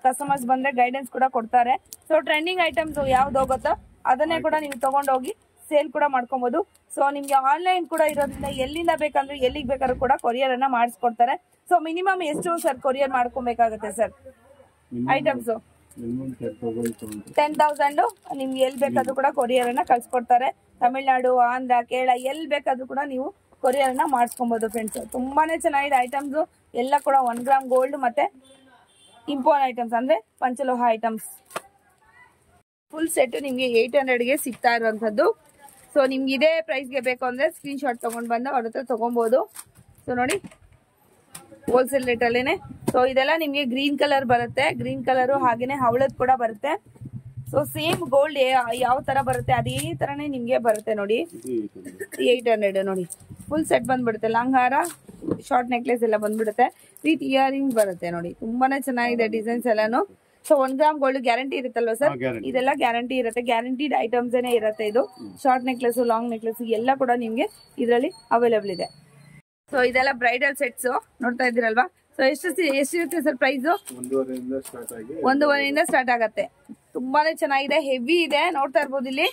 A: ಕಸ್ಟಮರ್ಸ್ ಬಂದ್ರೆ ಗೈಡೆನ್ಸ್ ಕೂಡ ಕೊಡ್ತಾರೆ. ಸೊ ಟ್ರೆಂಡಿಂಗ್ ಐಟಮ್ಸ್ ಯಾವ್ದು ಹೋಗುತ್ತೋ ಅದನ್ನೇ ಕೂಡ ನೀವು ತಗೊಂಡೋಗಿ ಸೇಲ್ ಕೂಡ ಮಾಡ್ಕೊಬಹುದು. ಸೊ ನಿಮ್ಗೆ ಆನ್ಲೈನ್ ಕೂಡ ಇರೋದ್ರಿಂದ ಎಲ್ಲಿಂದ ಬೇಕಂದ್ರೆ ಎಲ್ಲಿಗೆ ಬೇಕಾದ್ರೂ ಕೂಡ ಕೊರಿಯರ್ ಅನ್ನ ಮಾಡಿಸ್ಕೊಡ್ತಾರೆ. ಸೊ ಮಿನಿಮಮ್ ಎಷ್ಟು ಸರ್ ಕೊರಿಯರ್ ಮಾಡ್ಕೊಬೇಕಾಗುತ್ತೆ ಸರ್ ಐಟಮ್ಸ್? 10,000 ನಿಮ್ಗೆ ಎಲ್ಲಿ ಬೇಕಾದ್ರೂ ಕೂಡ ಕೊರಿಯರ್ ಅನ್ನ ಕಳ್ಸಿಕೊಡ್ತಾರೆ. ತಮಿಳ್ನಾಡು, ಆಂಧ್ರ, ಕೇರಳ ಎಲ್ಲಿ ಬೇಕಾದ್ರೂ ಕೂಡ ನೀವು ಕೊರಿಯರ್ ಅನ್ನ ಮಾಡಿಸ್ಕೊಬಹುದು ಫ್ರೆಂಡ್ಸ್. ತುಂಬಾನೇ ಚೆನ್ನಾಗಿದೆ ಐಟಮ್ಸ್ ಎಲ್ಲ ಕೂಡ. 1 ಗ್ರಾಮ್ ಗೋಲ್ಡ್ ಮತ್ತೆ ಇಂಪೋರ್ಟ್ ಐಟಮ್ಸ್ ಅಂದ್ರೆ ಪಂಚಲೋಹ ಐಟಮ್ಸ್ ಫುಲ್ ಸೆಟ್ ನಿಮ್ಗೆ 800ಗೆ ಸಿಗ್ತಾ ಇರುವಂತದ್ದು. ಸೊ ನಿಮ್ಗೆ ಇದೇ ಪ್ರೈಸ್ಗೆ ಬೇಕು ಅಂದ್ರೆ ಸ್ಕ್ರೀನ್ ಶಾಟ್ ತಗೊಂಡ್ ಬಂದು ಅವ್ರ ಹತ್ರ ತಗೊಬಹುದು. ಸೊ ನೋಡಿ ಹೋಲ್ಸೇಲ್ ರೇಟ್ ಅಲ್ಲೇನೆ. ಸೊ ಇದೆಲ್ಲ ನಿಮ್ಗೆ ಗ್ರೀನ್ ಕಲರ್ ಬರುತ್ತೆ, ಗ್ರೀನ್ ಕಲರ್ ಹಾಗೇನೆ ಹವಳದ್ ಕೂಡ ಬರುತ್ತೆ. ಸೊ ಸೇಮ್ ಗೋಲ್ಡ್ ಯಾವ ತರ ಬರುತ್ತೆ ಅದೇ ತರನೇ ನಿಮ್ಗೆ ಬರುತ್ತೆ ನೋಡಿ. 800 ನೋಡಿ, ಫುಲ್ ಸೆಟ್ ಬಂದ್ಬಿಡುತ್ತೆ. ಲಾಂಗ್ ಹಾರ, ಶಾರ್ಟ್ ನೆಕ್ಲೆಸ್ ಎಲ್ಲ ಬಂದ್ಬಿಡುತ್ತೆ ವಿತ್ ಇಯರಿಂಗ್ ಬರುತ್ತೆ ನೋಡಿ. ತುಂಬಾನೇ ಚೆನ್ನಾಗಿದೆ ಡಿಸೈನ್ಸ್ ಎಲ್ಲಾನು. ಸೊ 1 ಗ್ರಾಮ್ ಗೋಲ್ಡ್ ಗ್ಯಾರಂಟಿ ಇರುತ್ತಲ್ವಾ ಸರ್? ಇದೆಲ್ಲ ಗ್ಯಾರಂಟಿ ಇರುತ್ತೆ, ಗ್ಯಾರಂಟಿಡ್ ಐಟಮ್ಸ್ ಏನೇ ಇರುತ್ತೆ ಇದು. ಶಾರ್ಟ್ ನೆಕ್ಲೆಸ್, ಲಾಂಗ್ ನೆಕ್ಲೆಸ್ ಎಲ್ಲ ಕೂಡ ನಿಮ್ಗೆ ಇದರಲ್ಲಿ ಅವೈಲೇಬಲ್ ಇದೆ. ಸೊ ಇದೆಲ್ಲ ಬ್ರೈಡಲ್ ಸೆಟ್ಸ್ ನೋಡ್ತಾ ಇದ್ದೀರಲ್ವಾ. ಸೊ ಎಷ್ಟಿರುತ್ತೆ ಸರ್ ಪ್ರೈಸ್? 1.5 ಸ್ಟಾರ್ಟ್ ಆಗತ್ತೆ. ತುಂಬಾನೇ ಚೆನ್ನಾಗಿದೆ, ಹೆವಿ ಇದೆ, ನೋಡ್ತಾ ಇರ್ಬೋದು ಇಲ್ಲಿ.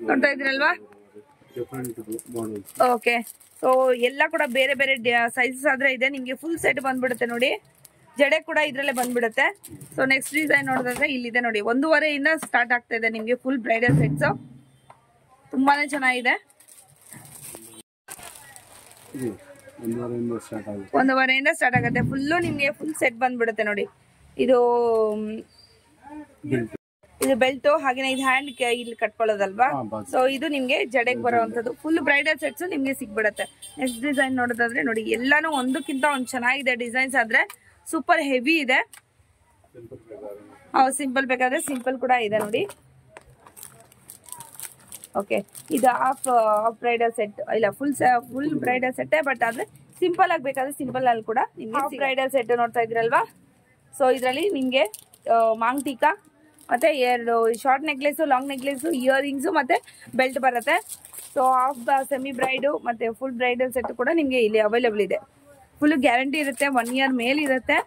A: ನೋಡ್ತಾ ಇದ್ದೀರಲ್ವಾ, ಓಕೆ. ಸೊ ಎಲ್ಲ ಕೂಡ ಬೇರೆ ಬೇರೆ ಸೈಜಸ್ ಆದ್ರೆ ಇದೆ. ನಿಮ್ಗೆ ಫುಲ್ ಸೆಟ್ ಬಂದ್ಬಿಡುತ್ತೆ ನೋಡಿ. ಜಡೆ ಕೂಡ ಇದ್ರಲ್ಲೇ ಬಂದ್ಬಿಡುತ್ತೆ. ಸೊ ನೆಕ್ಸ್ಟ್ ಡಿಸೈನ್ ನೋಡಿದ್ರೆ ಇಲ್ಲಿದೆ ನೋಡಿ, 1.5 ಸ್ಟಾರ್ಟ್ ಆಗ್ತಾ ಇದೆ ನಿಮ್ಗೆ ಫುಲ್ ಬ್ರೈಡಲ್ ಸೆಟ್ಸ್. ತುಂಬಾನೇ ಚೆನ್ನಾಗಿದೆ. 1.5 ಸ್ಟಾರ್ಟ್ ಆಗುತ್ತೆ. ಫುಲ್ಲು ನಿಮ್ಗೆ ಫುಲ್ ಸೆಟ್ ಬಂದ್ಬಿಡುತ್ತೆ ನೋಡಿ. ಇದು ಬೆಲ್ಟ್, ಹಾಗೇನೆ ಇದು ಹ್ಯಾಂಡ್ ಇಲ್ಲಿ ಕಟ್ಕೊಳ್ಳೋದಲ್ವಾ. ಸೊ ಇದು ನಿಮ್ಗೆ ಜಡೆಗೆ ಬರುವಂತದ್ದು ಫುಲ್ ಬ್ರೈಡಲ್ ಸೆಟ್ಸ್ ನಿಮ್ಗೆ ಸಿಗ್ಬಿಡುತ್ತೆ. ನೆಕ್ಸ್ಟ್ ಡಿಸೈನ್ ನೋಡೋದಾದ್ರೆ ನೋಡಿ, ಎಲ್ಲಾನು ಒಂದಕ್ಕಿಂತ ಒಂದು ಚೆನ್ನಾಗಿದೆ ಡಿಸೈನ್ಸ್. ಆದ್ರೆ ಸೂಪರ್ ಹೆವಿ ಇದೆ. ಸಿಂಪಲ್ ಬೇಕಾದ್ರೆ ಸಿಂಪಲ್ ಕೂಡ ಇದೆ ನೋಡಿ. ಓಕೆ, ಇದು ಹಾಫ್ ಬ್ರೈಡಲ್ ಸೆಟ್ ಇಲ್ಲ, ಫುಲ್ ಬ್ರೈಡಲ್ ಸೆಟ್. ಬಟ್ ಆದ್ರೆ ಸಿಂಪಲ್ ಆಗ್ಬೇಕಾದ್ರೆ ಸಿಂಪಲ್ ಅಲ್ಲಿ ಕೂಡ ನಿಮ್ಗೆ ಬ್ರೈಡಲ್ ಸೆಟ್ ನೋಡ್ತಾ ಇದ್ರಲ್ವಾ. ಸೊ ಇದರಲ್ಲಿ ನಿಮ್ಗೆ ಮಾಂಗ್ ಟೀಕಾ ಮತ್ತೆ 2 short necklace, long necklace, earrings ಮತ್ತೆ ಬೆಲ್ಟ್ ಬರುತ್ತೆ. ಸೊ ಹಾಫ್ ಸೆಮಿ ಬ್ರೈಡು ಮತ್ತೆ ಫುಲ್ ಬ್ರೈಡಲ್ ಸೆಟ್ ಕೂಡ ನಿಮ್ಗೆ ಇಲ್ಲಿ ಅವೈಲೇಬಲ್ ಇದೆ. ಫುಲ್ ಗ್ಯಾರಂಟಿ ಇರುತ್ತೆ, 1 ಇಯರ್ ಮೇಲೆ ಇರುತ್ತೆ.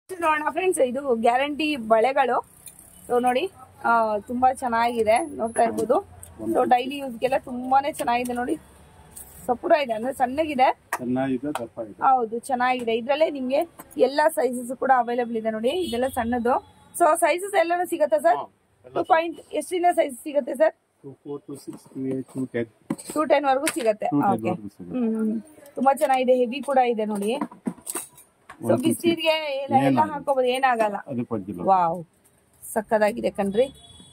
A: ನೋಡೋಣ ಫ್ರೆಂಡ್ಸ್, ಇದು ಗ್ಯಾರಂಟಿ ಬಳೆಗಳು. ಸೊ ನೋಡಿ, ತುಂಬಾ ಚೆನ್ನಾಗಿದೆ, ನೋಡ್ತಾ ಇರ್ಬೋದು. ಸೊ ಡೈಲಿ ಯೂಸ್ಗೆಲ್ಲ ತುಂಬಾನೇ ಚೆನ್ನಾಗಿದೆ ನೋಡಿ. ಸಪುರ ಇದೆ ಅಂದ್ರೆ ಸಣ್ಣಗಿದೆ, ಹೌದು ಚೆನ್ನಾಗಿದೆ. ಇದ್ರಲ್ಲೇ ನಿಮ್ಗೆ ಎಲ್ಲಾ ಸೈಜಸ್ ಕೂಡ ಅವೈಲೇಬಲ್ ಇದೆ ನೋಡಿ. ಇದೆಲ್ಲ ಸಣ್ಣದು. ಸೊ ಸೈಜಸ್ ಎಲ್ಲಾನು ಸಿಗುತ್ತೆ ಸರ್. 2 ಎಷ್ಟಿಂದ ಸೈಜ್ ಸಿಗುತ್ತೆ ಸರ್? 210 ವರೆಗೂ ಸಿಗುತ್ತೆ. ತುಂಬಾ ಚೆನ್ನಾಗಿದೆ, ಹೆವಿ ಕೂಡ ಇದೆ ನೋಡಿ. ಸೊ ಬಿಸಿಲಿಗೆ ಎಲ್ಲ ಹಾಕೋಬಹುದು, ಏನಾಗಲ್ಲ. ವಾವ್, ಸಕ್ಕದಾಗಿದೆ ಕಣ್ರಿ.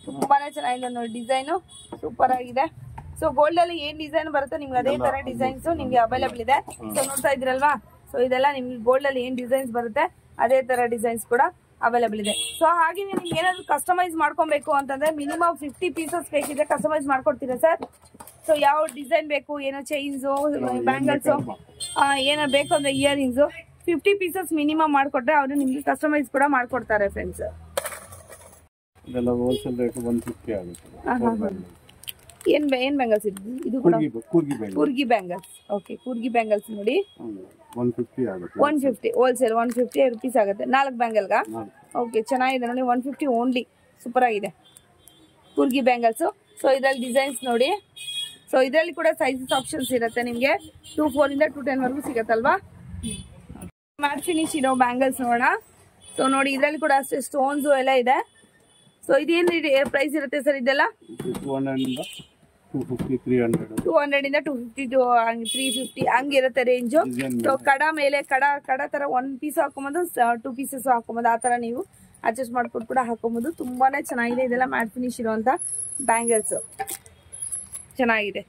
A: ತುಂಬಾನೇ ಚೆನ್ನಾಗಿದೆ ನೋಡಿ, ಡಿಸೈನು ಸೂಪರ್ ಆಗಿದೆ. ಸೊ ಗೋಲ್ಡ್ ಅಲ್ಲಿ ಏನ್ ಡಿಸೈನ್ ಬರುತ್ತೆ ನಿಮ್ಗೆ ಅದೇ ತರ ಡಿಸೈನ್ಸ್ ನಿಮ್ಗೆ ಅವೈಲೇಬಲ್ ಇದೆ. ಸೊ ನೋಡ್ತಾ ಇದ್ರಲ್ವಾ. ಸೊ ಇದೆಲ್ಲ ನಿಮ್ಗೆ ಗೋಲ್ಡ್ ಅಲ್ಲಿ ಏನ್ ಡಿಸೈನ್ಸ್ ಬರುತ್ತೆ ಅದೇ ತರ ಡಿಸೈನ್ಸ್ ಕೂಡ ಅವೈಲೇಬಲ್ ಇದೆ. ಸೊ ಹಾಗೆ ನಿಮ್ಗೆ ಏನಾದ್ರು ಕಸ್ಟಮೈಸ್ ಮಾಡ್ಕೊಬೇಕು ಅಂತಂದ್ರೆ ಮಿನಿಮಮ್ 50 ಪೀಸಸ್ ಬೇಕಿದ್ರೆ ಕಸ್ಟಮೈಸ್ ಮಾಡ್ಕೊಡ್ತೀರಾ ಸರ್? ಸೊ ಯಾವ ಡಿಸೈನ್ ಬೇಕು, ಏನೋ ಚೈನ್ಸ್, ಬ್ಯಾಂಗಲ್ಸ್, ಏನಾದ್ರು ಬೇಕು ಅಂದ್ರೆ ಇಯರಿಂಗ್ಸ್ 50 ಪೀಸಸ್ ಮಿನಿಮಮ್ ಮಾಡ್ಕೊಟ್ರೆ ಅವರು ನಿಮ್ಗೆ ಕಸ್ಟಮೈಸ್ ಕೂಡ ಮಾಡ್ಕೊಡ್ತಾರೆ ಫ್ರೆಂಡ್ಸ್. ಏನ್ ಬ್ಯಾಂಗಲ್ಸ್ ಇದು ಕೂಡ ಕೂರ್ಗಿ ಬ್ಯಾಂಗಲ್ಸ್. ಓಕೆ, ಕೂರ್ಗಿ ಬ್ಯಾಂಗಲ್ಸ್ ನೋಡಿ 150 ಹೋಲ್ಸೇಲ್ 150 ರುಪೀಸ್ ಆಗುತ್ತೆ 4 ಬ್ಯಾಂಗಲ್ಗ. ಓಕೆ, ಚೆನ್ನಾಗಿದೆ ನೋಡಿ, 150 ಓನ್ಲಿ. ಸೂಪರ್ ಆಗಿದೆ ಕೂರ್ಗಿ ಬ್ಯಾಂಗಲ್ಸ್. ಸೊ ಇದ್ರಲ್ಲಿ ಡಿಸೈನ್ಸ್ ನೋಡಿ. ಸೊ ಇದರಲ್ಲಿ ಕೂಡ ಸೈಜಸ್ ಆಪ್ಷನ್ಸ್ ಇರುತ್ತೆ ನಿಮ್ಗೆ. 2.4 ಇಂದ 2.10 ವರೆಗೂ ಸಿಗತ್ತಲ್ವಾ. ಮ್ಯಾಟ್ ಫಿನಿಶ್ ಇರೋ ಬ್ಯಾಂಗಲ್ಸ್ ನೋಡೋಣ. ಸೊ ನೋಡಿ, ಇದರಲ್ಲಿ ಕೂಡ ಅಷ್ಟೇ ಸ್ಟೋನ್ಸ್ ಎಲ್ಲ ಇದೆ. ಸೊ ಇದೇನ್ ಪ್ರೈಸ್ ಇರುತ್ತೆ ಸರ್ ಇದೆಲ್ಲ? 200 ಇಂದ 250 to 350 ಹಂಗಿರುತ್ತೆ ರೇಂಜು. ಸೊ ಕಡ ಮೇಲೆ ಕಡ ತರ 1 ಪೀಸ್ ಹಾಕೊಂಬೋದು, 2 ಪೀಸಸ್ ಹಾಕೊಂಬೋದು. ಆ ತರ ನೀವು ಅಡ್ಜಸ್ಟ್ ಮಾಡ್ಕೊಂಡು ಕೂಡ ಹಾಕೊಂಬೋದು. ತುಂಬಾನೇ ಚೆನ್ನಾಗಿದೆ. ಇದೆಲ್ಲ ಮ್ಯಾಟ್ ಫಿನಿಶ್ ಇರುವಂತ ಬ್ಯಾಂಗಲ್ಸ್ ಚೆನ್ನಾಗಿದೆ.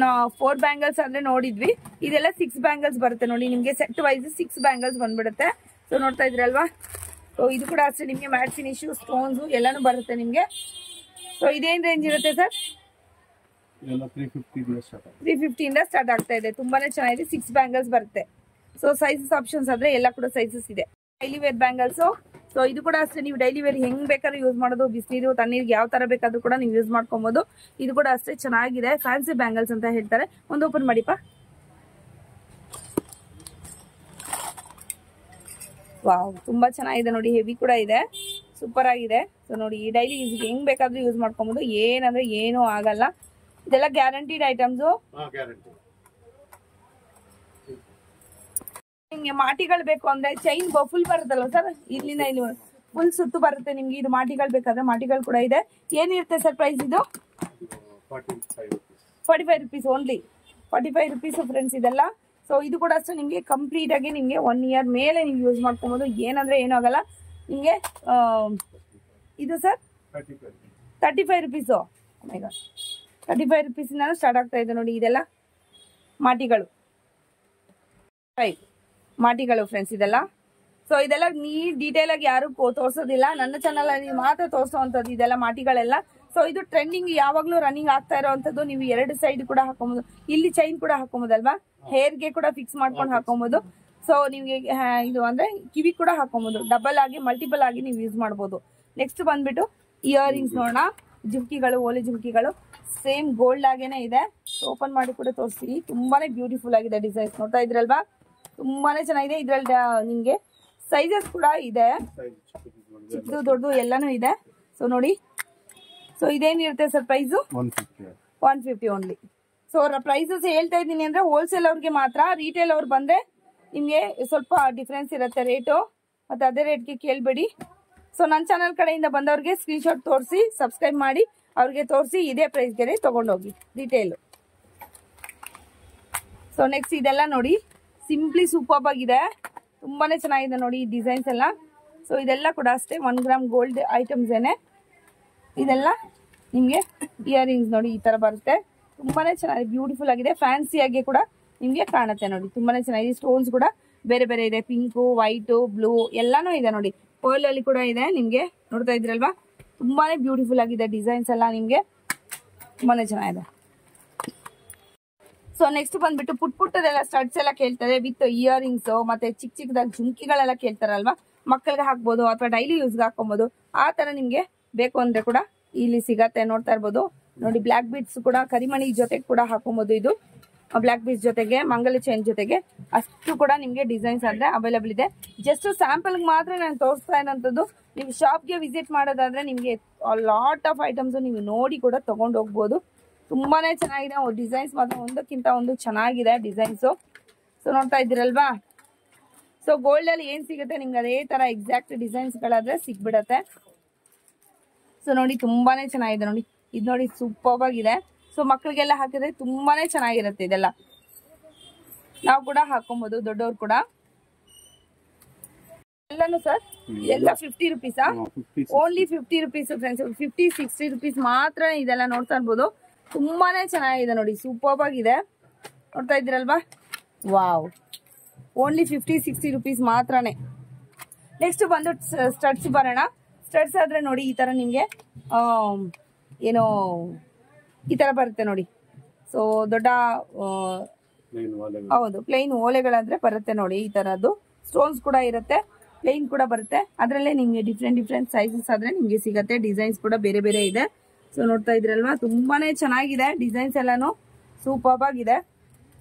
A: 4 ಬ್ಯಾಂಗಲ್ಸ್ ಅಂದ್ರೆ ನೋಡಿದ್ವಿ. ಇದೆಲ್ಲ 6 ಬ್ಯಾಂಗಲ್ಸ್ ಬರುತ್ತೆ ನೋಡಿ. ನಿಮ್ಗೆ ಸೆಟ್ ವೈಸ್ 6 ಬ್ಯಾಂಗಲ್ಸ್ ಬಂದ್ಬಿಡುತ್ತೆ. ಸೊ ನೋಡ್ತಾ ಇದ್ರಲ್ವಾ. ಸೊ ಇದು ಕೂಡ ಅಷ್ಟೇ ನಿಮ್ಗೆ ಮ್ಯಾಟ್ ಫಿನಿಶ್, ಸ್ಟೋನ್ಸ್ ಎಲ್ಲಾನು ಬರುತ್ತೆ ನಿಮ್ಗೆ. ಸೊ ಇದೇನ್ ರೇಂಜ್ ಇರುತ್ತೆ ಸರ್? 350 ಇಂದ ಸ್ಟಾರ್ಟ್ ಆಗ್ತಾ ಇದೆ. ತುಂಬಾನೇ ಚೆನ್ನಾಗಿದೆ. 6 ಬ್ಯಾಂಗಲ್ಸ್ ಬರುತ್ತೆ. ಸೊ ಸೈಜಸ್ ಆಪ್ಷನ್ಸ್ ಆದ್ರೆ ಎಲ್ಲ ಕೂಡ ಸೈಜಸ್ ಇದೆ. Daily wear bangles. ಸೊ ಇದು ಕೂಡ ಅಷ್ಟೇ, ನೀವು ಡೈಲಿ ವೇರ್ ಹೆಂಗ್ ಬೇಕಾದ್ರೂ ಯೂಸ್ ಮಾಡೋದು. ಬಿಸಿನೀರು ತಣ್ಣೀರಿಗೆ ಯಾವ ತರ ಬೇಕಾದ್ರೂ ಕೂಡ ನೀವು ಯೂಸ್ ಮಾಡ್ಕೊಬಹುದು. ಇದು ಕೂಡ ಅಷ್ಟೇ ಚೆನ್ನಾಗಿದೆ. ಫ್ಯಾನ್ಸಿ ಬ್ಯಾಂಗಲ್ಸ್ ಅಂತ ಹೇಳ್ತಾರೆ. ಒಂದು ಓಪನ್ ಮಾಡಿಪ್ಪ. ವಾವ್, ತುಂಬಾ ಚೆನ್ನಾಗಿದೆ ನೋಡಿ. ಹೆವಿ ಕೂಡ ಇದೆ, ಸೂಪರ್ ಆಗಿದೆ. ಸೊ ನೋಡಿ, ಈ ಡೈಲಿ ಯೂಸ್ ಹೆಂಗ್ ಬೇಕಾದ್ರೂ ಯೂಸ್ ಮಾಡ್ಕೊಬಹುದು. ಏನಂದ್ರೆ ಏನೂ ಆಗಲ್ಲ. ಇದೆಲ್ಲ ಗ್ಯಾರಂಟಿಡ್ ಐಟಮ್ಸ್. ನಿಮ್ಗೆ ಮಾಟಿಗಳು ಬೇಕು ಅಂದ್ರೆ ಚೈನ್ ಫುಲ್ ಬರುತ್ತಲ್ಲ ಸರ್, ಇಲ್ಲಿಂದ ಇಲ್ಲಿ ಫುಲ್ ಸುತ್ತು ಬರುತ್ತೆ ನಿಮ್ಗೆ. ಇದು ಮಾಟಿಗಳು ಬೇಕಾದ್ರೆ ಮಾಟಿಗಳು ಕೂಡ ಇದೆ. ಏನಿರುತ್ತೆ ಸರ್ ಪ್ರೈಸ್? ಇದು 45 ರುಪೀಸ್ ಓನ್ಲಿ. 45 ರುಪೀಸ್ ಫ್ರೆಂಡ್ಸ್ ಇದೆಲ್ಲ. ಸೊ ಇದು ಕೂಡ ಅಷ್ಟೇ ನಿಮ್ಗೆ ಕಂಪ್ಲೀಟ್ ಆಗಿ ನಿಮ್ಗೆ 1 ಇಯರ್ ಮೇಲೆ ನೀವು ಯೂಸ್ ಮಾಡ್ಕೊಬಹುದು. ಏನಂದ್ರೆ ಏನೂ ಆಗಲ್ಲ ನಿಮ್ಗೆ. ಇದು ಸರ್ 35 ರುಪೀಸು. 35 ರುಪೀಸಿಂದ ಸ್ಟಾರ್ಟ್ ಆಗ್ತಾ ಇದೆ ನೋಡಿ. ಇದೆಲ್ಲ ಮಾಟಿಗಳು ಫ್ರೆಂಡ್ಸ್ ಇದೆಲ್ಲ. ಸೊ ಇದೆಲ್ಲ ಡೀಟೇಲ್ ಆಗಿ ಯಾರು ತೋರ್ಸೋದಿಲ್ಲ, ನನ್ನ ಚಾನಲ್ ಅಲ್ಲಿ ಮಾತ್ರ ತೋರಿಸುವಂತದ್ದು ಇದೆಲ್ಲ ಮಾಟಿಗಳೆಲ್ಲ. ಸೊ ಇದು ಟ್ರೆಂಡಿಂಗ್ ಯಾವಾಗ್ಲೂ ರನ್ನಿಂಗ್ ಆಗ್ತಾ ಇರೋವಂಥದ್ದು. ನೀವು 2 ಸೈಡ್ ಕೂಡ ಹಾಕೊಬಹುದು. ಇಲ್ಲಿ ಚೈನ್ ಕೂಡ ಹಾಕೊಬಹುದಲ್ವಾ, ಹೇರ್ಗೆ ಕೂಡ ಫಿಕ್ಸ್ ಮಾಡ್ಕೊಂಡು ಹಾಕೊಬಹುದು. ಸೊ ನಿಮ್ಗೆ ಇದು ಅಂದ್ರೆ ಕಿವಿ ಕೂಡ ಹಾಕೊಬಹುದು. ಡಬಲ್ ಆಗಿ ಮಲ್ಟಿಪಲ್ ಆಗಿ ನೀವು ಯೂಸ್ ಮಾಡಬಹುದು. ನೆಕ್ಸ್ಟ್ ಬಂದ್ಬಿಟ್ಟು ಇಯರಿಂಗ್ಸ್ ನೋಡೋಣ. ಜುಮ್ಕಿಗಳು, ಓಲೆ ಜುಮ್ಕಿಗಳು ಸೇಮ್ ಗೋಲ್ಡ್ ಆಗೇನೆ ಇದೆ. ಓಪನ್ ಮಾಡಿ ಕೂಡ ತೋರಿಸ್ತೀವಿ. ತುಂಬಾನೇ ಬ್ಯೂಟಿಫುಲ್ ಆಗಿದೆ ಡಿಸೈನ್ಸ್. ನೋಡ್ತಾ ಇದ್ರಲ್ವಾ, ತುಂಬಾನೇ ಚೆನ್ನಾಗಿದೆ. ಇದ್ರಲ್ಲಿ ನಿಮ್ಗೆ ಸೈಜಸ್ ಕೂಡ ಇದೆ, ಚಿಕ್ಕದು ದೊಡ್ಡದು ಎಲ್ಲಾನು ಇದೆ. ಸೊ ನೋಡಿ, ಸೊ ಇದೇನಿರುತ್ತೆ sir price? 150 only. So prices ಹೇಳ್ತಾ ಇದ್ದೀನಿ ಅಂದ್ರೆ ಹೋಲ್ಸೇಲ್ ಅವ್ರಿಗೆ ಮಾತ್ರ. ರಿಟೇಲ್ ಅವ್ರು ಬಂದ್ರೆ ನಿಮ್ಗೆ ಸ್ವಲ್ಪ ಡಿಫ್ರೆನ್ಸ್ ಇರುತ್ತೆ ರೇಟು, ಮತ್ತೆ ಅದೇ ರೇಟ್ಗೆ ಕೇಳಬೇಡಿ. ಸೊ ನನ್ನ ಚಾನಲ್ ಕಡೆಯಿಂದ ಬಂದವ್ರಿಗೆ ಸ್ಕ್ರೀನ್ಶಾಟ್ ತೋರಿಸಿ ಸಬ್ಸ್ಕ್ರೈಬ್ ಮಾಡಿ ಅವ್ರಿಗೆ ತೋರಿಸಿ ಇದೇ ಪ್ರೈಸ್ಗೆ ತಗೊಂಡೋಗಿ ರಿಟೇಲು. ಸೊ ನೆಕ್ಸ್ಟ್ ಇದೆಲ್ಲ ನೋಡಿ ಸಿಂಪ್ಲಿ ಸೂಪರ್ ಆಗಿದೆ, ತುಂಬಾನೇ ಚೆನ್ನಾಗಿದೆ ನೋಡಿ ಈ ಡಿಸೈನ್ಸ್ ಎಲ್ಲ. ಸೊ ಇದೆಲ್ಲ ಕೂಡ ಅಷ್ಟೇ 1 ಗ್ರಾಮ್ ಗೋಲ್ಡ್ ಐಟಮ್ಸ್ ಏನೆ. ಇದೆಲ್ಲ ನಿಮಗೆ ಇಯರಿಂಗ್ಸ್ ನೋಡಿ ಈ ತರ ಬರುತ್ತೆ, ತುಂಬಾನೇ ಚೆನ್ನಾಗಿ ಬ್ಯೂಟಿಫುಲ್ ಆಗಿದೆ, ಫ್ಯಾನ್ಸಿಯಾಗಿ ಕೂಡ ನಿಮ್ಗೆ ಕಾಣುತ್ತೆ ನೋಡಿ, ತುಂಬಾನೇ ಚೆನ್ನಾಗಿದೆ. ಸ್ಟೋನ್ಸ್ ಕೂಡ ಬೇರೆ ಬೇರೆ ಇದೆ, ಪಿಂಕು, ವೈಟು, ಬ್ಲೂ ಎಲ್ಲಾನು ಇದೆ ನೋಡಿ. ಪರ್ಲ್ ಅಲ್ಲಿ ಕೂಡ ಇದೆ ನಿಮ್ಗೆ, ನೋಡ್ತಾ ಇದ್ರಲ್ವಾ, ತುಂಬಾನೇ ಬ್ಯೂಟಿಫುಲ್ ಆಗಿದೆ ಡಿಸೈನ್ಸ್ ಎಲ್ಲ ನಿಮ್ಗೆ, ತುಂಬಾನೇ ಚೆನ್ನಾಗಿದೆ. ಸೊ ನೆಕ್ಸ್ಟ್ ಬಂದ್ಬಿಟ್ಟು ಪುಟ್ಟದೆಲ್ಲ ಸ್ಟಡ್ಸ್ ಎಲ್ಲ ಕೇಳ್ತಾರೆ ವಿತ್ ಇಯರಿಂಗ್ಸ್, ಮತ್ತೆ ಚಿಕ್ಕದಾಗಿ ಜುಮ್ಕಿಗಳೆಲ್ಲ ಕೇಳ್ತಾರಲ್ವಾ, ಮಕ್ಕಳಿಗೆ ಹಾಕ್ಬೋದು ಅಥವಾ ಡೈಲಿ ಯೂಸ್ಗೆ ಹಾಕೊಬಹುದು. ಆ ತರ ನಿಮ್ಗೆ ಬೇಕು ಅಂದ್ರೆ ಕೂಡ ಇಲ್ಲಿ ಸಿಗತ್ತೆ, ನೋಡ್ತಾ ಇರ್ಬೋದು ನೋಡಿ. ಬ್ಲಾಕ್ ಬೀಡ್ಸ್ ಕೂಡ ಕರಿಮಣಿ ಜೊತೆಗೆ ಕೂಡ ಹಾಕೊಬಹುದು. ಇದು ಬ್ಲಾಕ್ ಬೀಡ್ಸ್ ಜೊತೆಗೆ ಮಂಗಲ ಚೈನ್ ಜೊತೆಗೆ ಅಷ್ಟು ಕೂಡ ನಿಮ್ಗೆ ಡಿಸೈನ್ಸ್ ಅಂದ್ರೆ ಅವೈಲೇಬಲ್ ಇದೆ. ಜಸ್ಟ್ ಸ್ಯಾಂಪಲ್ ಮಾತ್ರ ನಾನು ತೋರಿಸ್ತಾ ಇರೋಂಥದ್ದು. ನೀವು ಶಾಪ್ಗೆ ವಿಸಿಟ್ ಮಾಡೋದಾದ್ರೆ ನಿಮ್ಗೆ ಲಾಟ್ ಆಫ್ ಐಟಮ್ಸ್ ನೀವು ನೋಡಿ ಕೂಡ ತಗೊಂಡು ಹೋಗ್ಬೋದು. ತುಂಬಾನೇ ಚೆನ್ನಾಗಿದೆ ಡಿಸೈನ್ಸ್ ಮಾತ್ರ, ಒಂದಕ್ಕಿಂತ ಒಂದು ಚೆನ್ನಾಗಿದೆ ಡಿಸೈನ್ಸು. ಸೊ ನೋಡ್ತಾ ಇದ್ದೀರಲ್ವಾ. ಸೊ ಗೋಲ್ಡ್ ಅಲ್ಲಿ ಏನ್ ಸಿಗುತ್ತೆ ನಿಮ್ಗೆ ಅದೇ ತರ ಎಕ್ಸಾಕ್ಟ್ ಡಿಸೈನ್ಸ್ ಗಳಾದ್ರೆ ಸಿಗ್ಬಿಡತ್ತೆ. ಸೊ ನೋಡಿ ತುಂಬಾನೇ ಚೆನ್ನಾಗಿದೆ ನೋಡಿ, ಇದು ನೋಡಿ ಸೂಪರ್ ಆಗಿದೆ. ಸೊ ಮಕ್ಕಳಿಗೆಲ್ಲ ಹಾಕಿದ್ರೆ ತುಂಬಾನೇ ಚೆನ್ನಾಗಿರುತ್ತೆ. ಇದೆಲ್ಲ ನಾವು ಕೂಡ ಹಾಕೊಬಹುದು, ದೊಡ್ಡವ್ರು ಕೂಡ. ಎಲ್ಲಾನು ಸರ್ ಎಲ್ಲ 50 ರುಪೀಸಾ? ಓನ್ಲಿ 50 ರುಪೀಸ್ ಫ್ರೆಂಡ್ಸ್, 50-60 ರುಪೀಸ್ ಮಾತ್ರ ಇದೆಲ್ಲ. ನೋಡ್ತಾ ಇರ್ಬೋದು ತುಂಬಾನೇ ಚೆನ್ನಾಗಿದೆ ನೋಡಿ, ಸೂಪರ್ ಆಗಿದೆ, ನೋಡ್ತಾ ಇದ್ದೀರಲ್ವಾ. ವಾವ್, ಓನ್ಲಿ 50-60 ರುಪೀಸ್ ಮಾತ್ರನೇ. ನೆಕ್ಸ್ಟ್ ಬಂದು ಸ್ಟಡ್ಸ್ ಬರೋಣ. ಸ್ಟಡ್ಸ್ ಆದ್ರೆ ನೋಡಿ ಈ ತರ ನಿಮ್ಗೆ ಏನೋ ಈ ತರ ಬರುತ್ತೆ ನೋಡಿ. ಸೊ ದೊಡ್ಡ ಹೌದು ಪ್ಲೈನ್ ಓಲೆಗಳಾದ್ರೆ ಬರುತ್ತೆ ನೋಡಿ ಈ ತರದ್ದು. ಸ್ಟೋನ್ಸ್ ಕೂಡ ಇರುತ್ತೆ, ಪ್ಲೈನ್ ಕೂಡ ಬರುತ್ತೆ. ಅದ್ರಲ್ಲೇ ನಿಮ್ಗೆ ಡಿಫ್ರೆಂಟ್ ಸೈಜಸ್ ಆದ್ರೆ ನಿಮ್ಗೆ ಸಿಗತ್ತೆ. ಡಿಸೈನ್ಸ್ ಕೂಡ ಬೇರೆ ಬೇರೆ ಇದೆ. ಸೊ ನೋಡ್ತಾ ಇದ್ರಲ್ವಾ, ತುಂಬಾನೇ ಚೆನ್ನಾಗಿದೆ ಡಿಸೈನ್ಸ್ ಎಲ್ಲಾನು, ಸೂಪರ್ ಆಗಿದೆ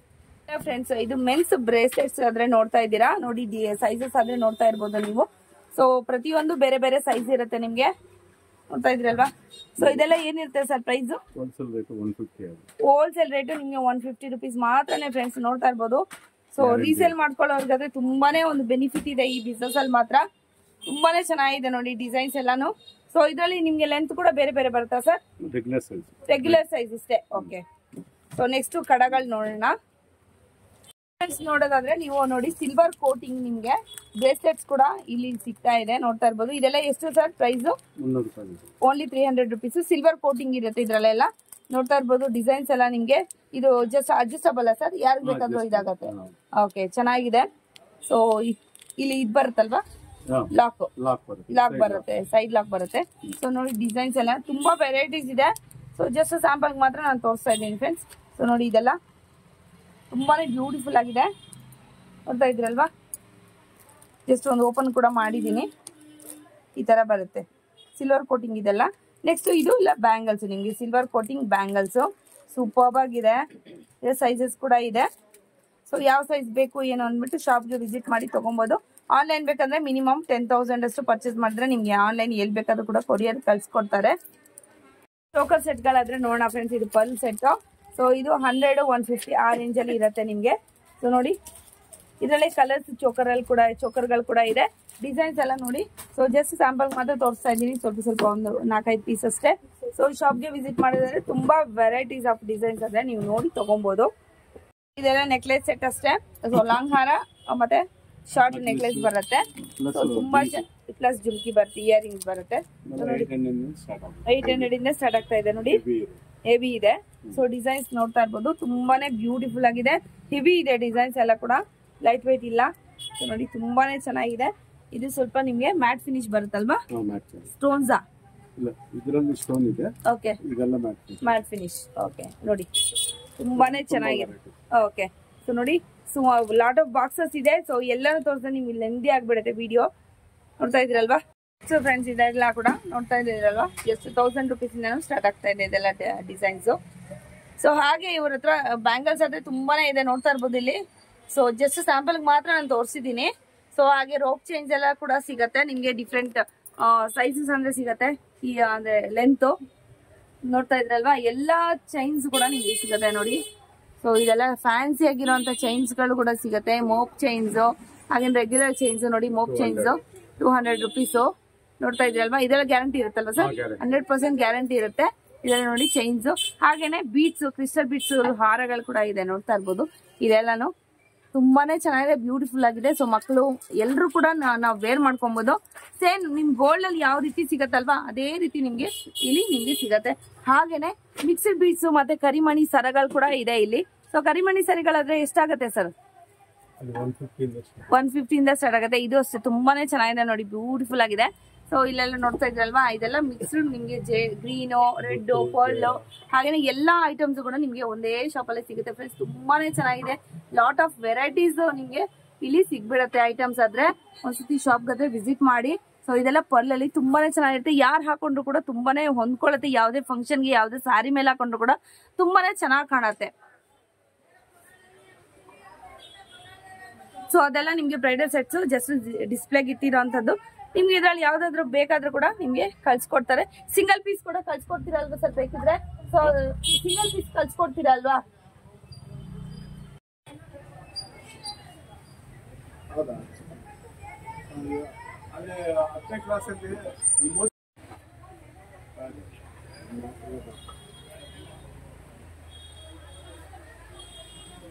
A: ಫ್ರೆಂಡ್ಸ್. ಇದು ಮೆನ್ಸ್ ಬ್ರೇಸ್ಲೆಟ್ಸ್ ಆದ್ರೆ ನೋಡ್ತಾ ಇದ್ದೀರಾ ನೋಡಿ, ಸೈಜಸ್ ಆದ್ರೆ ನೋಡ್ತಾ ಇರ್ಬೋದು ನೀವು. ಸೊ ಪ್ರತಿಯೊಂದು ಬೇರೆ ಬೇರೆ ಸೈಜ್ ಇರುತ್ತೆ ನಿಮ್ಗೆ, ನೋಡ್ತಾ ಇದ್ರಲ್ವಾ. ಸೊ ಇದೆಲ್ಲ ಏನಿರುತ್ತೆ ಸರ್ ಪ್ರೈಸ್? ಹೋಲ್ಸೇಲ್ ರೇಟ್ ನಿಮ್ಗೆ 150 ರುಪೀಸ್ ಮಾತ್ರನೇ ಫ್ರೆಂಡ್ಸ್, ನೋಡ್ತಾ ಇರ್ಬೋದು. ಸೊ ರೀಸೇಲ್ ಮಾಡ್ಕೊಳ್ಳೋರ್ಗಾದ್ರೆ ತುಂಬಾನೇ ಒಂದು ಬೆನಿಫಿಟ್ ಇದೆ ಈ ಬಿಸ್ನೆಸ್ ಅಲ್ಲಿ ಮಾತ್ರ. ತುಂಬಾನೇ ಚೆನ್ನಾಗಿದೆ ನೋಡಿ ಡಿಸೈನ್ಸ್ ಎಲ್ಲಾನು. ಸೊ ಇದ್ರಲ್ಲಿ ನಿಮ್ಗೆ ಲೆಂತ್ ಕೂಡ ಬೇರೆ ಬೇರೆ ಬರುತ್ತಾ ಸರ್? ರೆಗ್ಯುಲರ್ ಸೈಜ್ ಇಷ್ಟೇ. ಓಕೆ. ಸೊ ನೆಕ್ಸ್ಟ್ ಕಡಗಳು ನೋಡೋಣ. ನೋಡೋದಾದ್ರೆ ನೀವು ನೋಡಿ ಸಿಲ್ವರ್ ಕೋಟಿಂಗ್ ನಿಮ್ಗೆ ಬ್ರೇಸ್ಲೆಟ್ಸ್ ಕೂಡ ಇಲ್ಲಿ ಸಿಗ್ತಾ ಇದೆ, ನೋಡ್ತಾ ಇರ್ಬೋದು. ಇದೆಲ್ಲ ಎಷ್ಟು sir price? Only 300 rupees. Silver coating ಇರುತ್ತೆ ಇದ್ರಲ್ಲೆಲ್ಲ, ನೋಡ್ತಾ ಇರ್ಬೋದು. ಡಿಸೈನ್ಸ್ ಎಲ್ಲ ನಿಮ್ಗೆ ಇದು ಜಸ್ಟ್ ಅಡ್ಜಸ್ಟಬಲ್ ಸರ್, ಯಾರು ಬೇಕಾದ್ರೂ ಇದಾಗತ್ತೆ. ಓಕೆ, ಚೆನ್ನಾಗಿದೆ. ಸೊ ಇಲ್ಲಿ ಇದು ಬರುತ್ತಲ್ವಾ, ಲಾಕ್ ಬರುತ್ತೆ, ಸೈಡ್ ಲಾಕ್ ಬರುತ್ತೆ. ಸೊ ನೋಡಿ ಡಿಸೈನ್ಸ್ ಎಲ್ಲ ತುಂಬಾ ವೆರೈಟೀಸ್ ಇದೆ. ಸೊ ಜಸ್ಟ್ ಸ್ಯಾಂಪಲ್ ಮಾತ್ರ ನಾನು ತೋರಿಸ್ತಾ ಇದ್ದೀನಿ ಫ್ರೆಂಡ್ಸ್. ಸೊ ನೋಡಿ ಇದೆಲ್ಲ ತುಂಬಾನೇ ಬ್ಯೂಟಿಫುಲ್ ಆಗಿದೆ, ನೋಡ್ತಾ ಇದ್ರಲ್ವಾ. ಜಸ್ಟ್ ಒಂದು ಓಪನ್ ಕೂಡ ಮಾಡಿದ್ದೀನಿ, ಈ ತರ ಬರುತ್ತೆ. ಸಿಲ್ವರ್ ಕೋಟಿಂಗ್ ಇದೆಲ್ಲ. ನೆಕ್ಸ್ಟ್ ಇದು ಇಲ್ಲ ಬ್ಯಾಂಗಲ್ಸ್, ನಿಮ್ಗೆ ಸಿಲ್ವರ್ ಕೋಟಿಂಗ್ ಬ್ಯಾಂಗಲ್ಸ್ ಸೂಪರ್ ಆಗಿದೆ. ಸೈಜಸ್ ಕೂಡ ಇದೆ. ಸೊ ಯಾವ ಸೈಜ್ ಬೇಕು ಏನು ಅಂದ್ಬಿಟ್ಟು ಶಾಪ್ಗೆ ವಿಸಿಟ್ ಮಾಡಿ ತಗೊಬೋದು. ಆನ್ಲೈನ್ ಬೇಕಂದ್ರೆ ಮಿನಿಮಮ್ 10,000 ಅಷ್ಟು ಪರ್ಚೇಸ್ ಮಾಡಿದ್ರೆ ನಿಮ್ಗೆ ಆನ್ಲೈನ್ ಎಲ್ಲಿ ಬೇಕಾದ್ರೂ ಕೂಡ ಕೊರಿಯರ್ ಕಳ್ಸಿಕೊಡ್ತಾರೆ. ಚೋಕರ್ ಸೆಟ್ಗಳಾದ್ರೆ ನೋಡೋಣ ಫ್ರೆಂಡ್ಸ್. ಇದು ಪರ್ಲ್ ಸೆಟ್. ಸೊ ಇದು 100-150 ಆ ರೇಂಜ್ ಅಲ್ಲಿ ಇರುತ್ತೆ ನಿಮ್ಗೆ. ಸೊ ನೋಡಿ ಇದರಲ್ಲಿ ಕಲರ್ಸ್ ಚೋಕರ್ಗಳು ಕೂಡ ಇದೆ. ಡಿಸೈನ್ಸ್ ಎಲ್ಲ ನೋಡಿ. ಸೊ ಜಸ್ಟ್ ಸ್ಯಾಂಪಲ್ ಮಾತ್ರ ತೋರಿಸ್ತಾ ಇದ್ದೀನಿ, ಸ್ವಲ್ಪ ಒಂದು 4-5 ಪೀಸ್ ಅಷ್ಟೇ. ಸೊ ಶಾಪ್ಗೆ ವಿಸಿಟ್ ಮಾಡಿದ್ರೆ ತುಂಬಾ ವೆರೈಟೀಸ್ ಆಫ್ ಡಿಸೈನ್ಸ್ ಅದೇ ನೀವು ನೋಡಿ ತಗೊಬಹುದು. ಇದೆಲ್ಲ ನೆಕ್ಲೆಸ್ ಸೆಟ್ ಅಷ್ಟೇ. ಸೊ ಲಾಂಗ್ ಹಾರ ಮತ್ತೆ ಶಾರ್ಟ್ ನೆಕ್ಲೆಸ್ ಬರುತ್ತೆ. ಸೊ ತುಂಬಾ ಪ್ಲಸ್ ಜುಮ್ಕಿ ಬರುತ್ತೆ, ಇಯರಿಂಗ್ಸ್ ಬರುತ್ತೆ. 800 ಇಂದ ಸ್ಟಾರ್ಟ್ ಆಗ್ತಾ ಇದೆ ನೋಡಿ, ಹೆವಿ ಇದೆ. ಸೊ ಡಿಸೈನ್ಸ್ ನೋಡ್ತಾ ಇರ್ಬೋದು, ತುಂಬಾನೇ ಬ್ಯೂಟಿಫುಲ್ ಆಗಿದೆ. ಹೆವಿ ಇದೆ ಡಿಸೈನ್ಸ್ ಎಲ್ಲ ಕೂಡ, ಲೈಟ್ ವೇಟ್ ಇಲ್ಲ. ಸೊ ನೋಡಿ ತುಂಬಾನೇ ಚೆನ್ನಾಗಿದೆ. ಇದು ಸ್ವಲ್ಪ ನಿಮ್ಗೆ ಮ್ಯಾಟ್ ಫಿನಿಶ್ ಬರುತ್ತಲ್ವಾ, ಸ್ಟೋನ್ಸಾ? Okay, matte finish. ಓಕೆ ನೋಡಿ ತುಂಬಾನೇ ಚೆನ್ನಾಗಿದೆ. ಓಕೆ. ಸೊ ನೋಡಿ ಲಾಟ್ ಆಫ್ ಬಾಕ್ಸಸ್ ಇದೆ. ಸೊ ಎಲ್ಲಾನು ತೋರಿಸಿದ್ರೆ ನಿಮ್ಗೆ ಲೆಂದಿ ಆಗ್ಬಿಡುತ್ತೆ ವಿಡಿಯೋ, ನೋಡ್ತಾ ಇದ್ರಲ್ವಾ. ಸೊ ಫ್ರೆಂಡ್ಸ್ ಇದೆಲ್ಲ ಕೂಡ ನೋಡ್ತಾ ಇದ್ದೀರಲ್ವಾ, ಎಷ್ಟು 1000 ರುಪೀಸ್ ಇಂದ ಸ್ಟಾರ್ಟ್ ಆಗ್ತಾ ಇದೆ ಇದೆಲ್ಲ ಡಿಸೈನ್ಸ್. ಸೊ ಹಾಗೆ ಇವ್ರ ಹತ್ರ ಬ್ಯಾಂಗಲ್ಸ್ ಆದ್ರೆ ತುಂಬಾನೇ ಇದೆ, ನೋಡ್ತಾ ಇರ್ಬೋದು ಇಲ್ಲಿ. ಸೊ ಜಸ್ಟ್ ಸ್ಯಾಂಪಲ್ ಮಾತ್ರ ನಾನು ತೋರಿಸಿದ್ದೀನಿ. ಸೊ ಹಾಗೆ ರೋಪ್ ಚೇಂಜ್ ಎಲ್ಲ ಕೂಡ ಸಿಗತ್ತೆ ನಿಮ್ಗೆ, ಡಿಫ್ರೆಂಟ್ ಸೈಜಸ್ ಅಂದ್ರೆ ಸಿಗತ್ತೆ. ಈ ಅಂದ್ರೆ ಲೆಂತ್ ನೋಡ್ತಾ ಇದ್ರಲ್ವಾ, ಎಲ್ಲಾ ಚೈನ್ಸ್ ಕೂಡ ನಿಮ್ಗೆ ಸಿಗುತ್ತೆ ನೋಡಿ. ಸೊ ಇದೆಲ್ಲ ಫ್ಯಾನ್ಸಿ ಆಗಿರುವಂತ ಚೈನ್ಸ್ ಗಳು ಕೂಡ ಸಿಗುತ್ತೆ. ಮೋಪ್ ಚೈನ್ಸ್, ಹಾಗೆ ರೆಗ್ಯುಲರ್ ಚೈನ್ಸ್ ನೋಡಿ. Mop chains 200 rupees. ನೋಡ್ತಾ ಇದ್ರಲ್ವಾ, ಇದೆಲ್ಲ ಗ್ಯಾರಂಟಿ ಇರುತ್ತಲ್ವಾ ಸರ್? 100% ಗ್ಯಾರಂಟಿ ಇರುತ್ತೆ. ಇದೆಲ್ಲ ನೋಡಿ ಚೈನ್ಸ್, ಹಾಗೇನೆ ಬೀಟ್ಸ್, ಕ್ರಿಸ್ಟಲ್ ಬೀಟ್ಸ್ ಹಾರಗಳು ಕೂಡ ಇದೆ. ನೋಡ್ತಾ ಇರ್ಬೋದು, ಇದೆಲ್ಲಾನು ತುಂಬಾನೇ ಚೆನ್ನಾಗಿದೆ, ಬ್ಯೂಟಿಫುಲ್ ಆಗಿದೆ. ಸೊ ಮಕ್ಕಳು ಎಲ್ಲರೂ ಕೂಡ ನಾವು ವೇರ್ ಮಾಡ್ಕೊಬಹುದು. ಸೇಮ್ ನಿಮ್ ಗೋಲ್ಡ್ ಅಲ್ಲಿ ಯಾವ ರೀತಿ ಸಿಗತ್ತಲ್ವಾ ಅದೇ ರೀತಿ ನಿಮ್ಗೆ ಇಲ್ಲಿ ನಿಮ್ಗೆ ಸಿಗತ್ತೆ. ಹಾಗೇನೆ ಮಿಕ್ಸ್ಡ್ ಬೀಟ್ಸ್ ಮತ್ತೆ ಕರಿಮಣಿ ಸರಗಳು ಕೂಡ ಇದೆ ಇಲ್ಲಿ. ಸೊ ಕರಿಮಣಿ ಸರಿಗಳಾದ್ರೆ ಎಷ್ಟಾಗತ್ತೆ ಸರ್? 150 ಇಂದ ಸ್ಟಾರ್ಟ್ ಆಗುತ್ತೆ. ಇದು ಅಷ್ಟೇ ತುಂಬಾನೇ ಚೆನ್ನಾಗಿದೆ ನೋಡಿ, ಬ್ಯೂಟಿಫುಲ್ ಆಗಿದೆ. ಸೊ ಇಲ್ಲೆಲ್ಲ ನೋಡ್ತಾ ಇದ್ರಲ್ವಾ, ಇದೆಲ್ಲ ಮಿಕ್ಸ್ಡ್ ನಿಮ್ಗೆ ಗ್ರೀನು, ರೆಡ್, ಪರ್ಲ್, ಹಾಗೇನೆ ಎಲ್ಲಾ ಐಟಮ್ಸ್ ಕೂಡ ನಿಮ್ಗೆ ಒಂದೇ ಶಾಪ್ ಅಲ್ಲಿ ಸಿಗುತ್ತೆ ಫ್ರೆಂಡ್ಸ್. ತುಂಬಾನೇ ಚೆನ್ನಾಗಿದೆ. ಲಾಟ್ ಆಫ್ ವೆರೈಟೀಸ್ ನಿಮ್ಗೆ ಇಲ್ಲಿ ಸಿಗ್ಬಿಡತ್ತೆ ಐಟಮ್ಸ್. ಆದ್ರೆ ಒಂದ್ಸತಿ ಶಾಪ್ ಗಾದ್ರೆ ವಿಸಿಟ್ ಮಾಡಿ. ಸೊ ಇದೆಲ್ಲ ಪರ್ಲ್ ಅಲ್ಲಿ ತುಂಬಾನೇ ಚೆನ್ನಾಗಿರುತ್ತೆ. ಯಾರು ಹಾಕೊಂಡ್ರು ಕೂಡ ತುಂಬಾನೇ ಹೊಂದ್ಕೊಳ್ಳುತ್ತೆ. ಯಾವ್ದೇ ಫಂಕ್ಷನ್ಗೆ, ಯಾವ್ದೇ ಸ್ಯಾರಿ ಮೇಲೆ ಹಾಕೊಂಡ್ರು ಕೂಡ ತುಂಬಾನೇ ಚೆನ್ನಾಗಿ ಕಾಣುತ್ತೆ. ಸೊ ಅದೆಲ್ಲ ನಿಮ್ಗೆ ಬ್ರೈಡಲ್ ಸೆಟ್ಸ್ ಜಸ್ಟ್ ಡಿಸ್ಪ್ಲೇಗೆ ಇಟ್ಟಿರೋಂಥದ್ದು. ನಿಮ್ಗೆ ಇದ್ರಲ್ಲಿ ಯಾವ್ದಾದ್ರು ಬೇಕಾದ್ರೂ ಕೂಡ ನಿಮ್ಗೆ ಕಳ್ಸಿಕೊಡ್ತಾರೆ. ಸಿಂಗಲ್ ಪೀಸ್ ಕೂಡ ಕಳ್ಸಿಕೊಡ್ತೀರಾ ಅಲ್ವಾ ಸರ್ ಬೇಕಿದ್ರೆ? ಸೊ ಸಿಂಗಲ್ ಪೀಸ್ ಕಳ್ಸಿಕೊಡ್ತೀರಾ ಅಲ್ವಾ?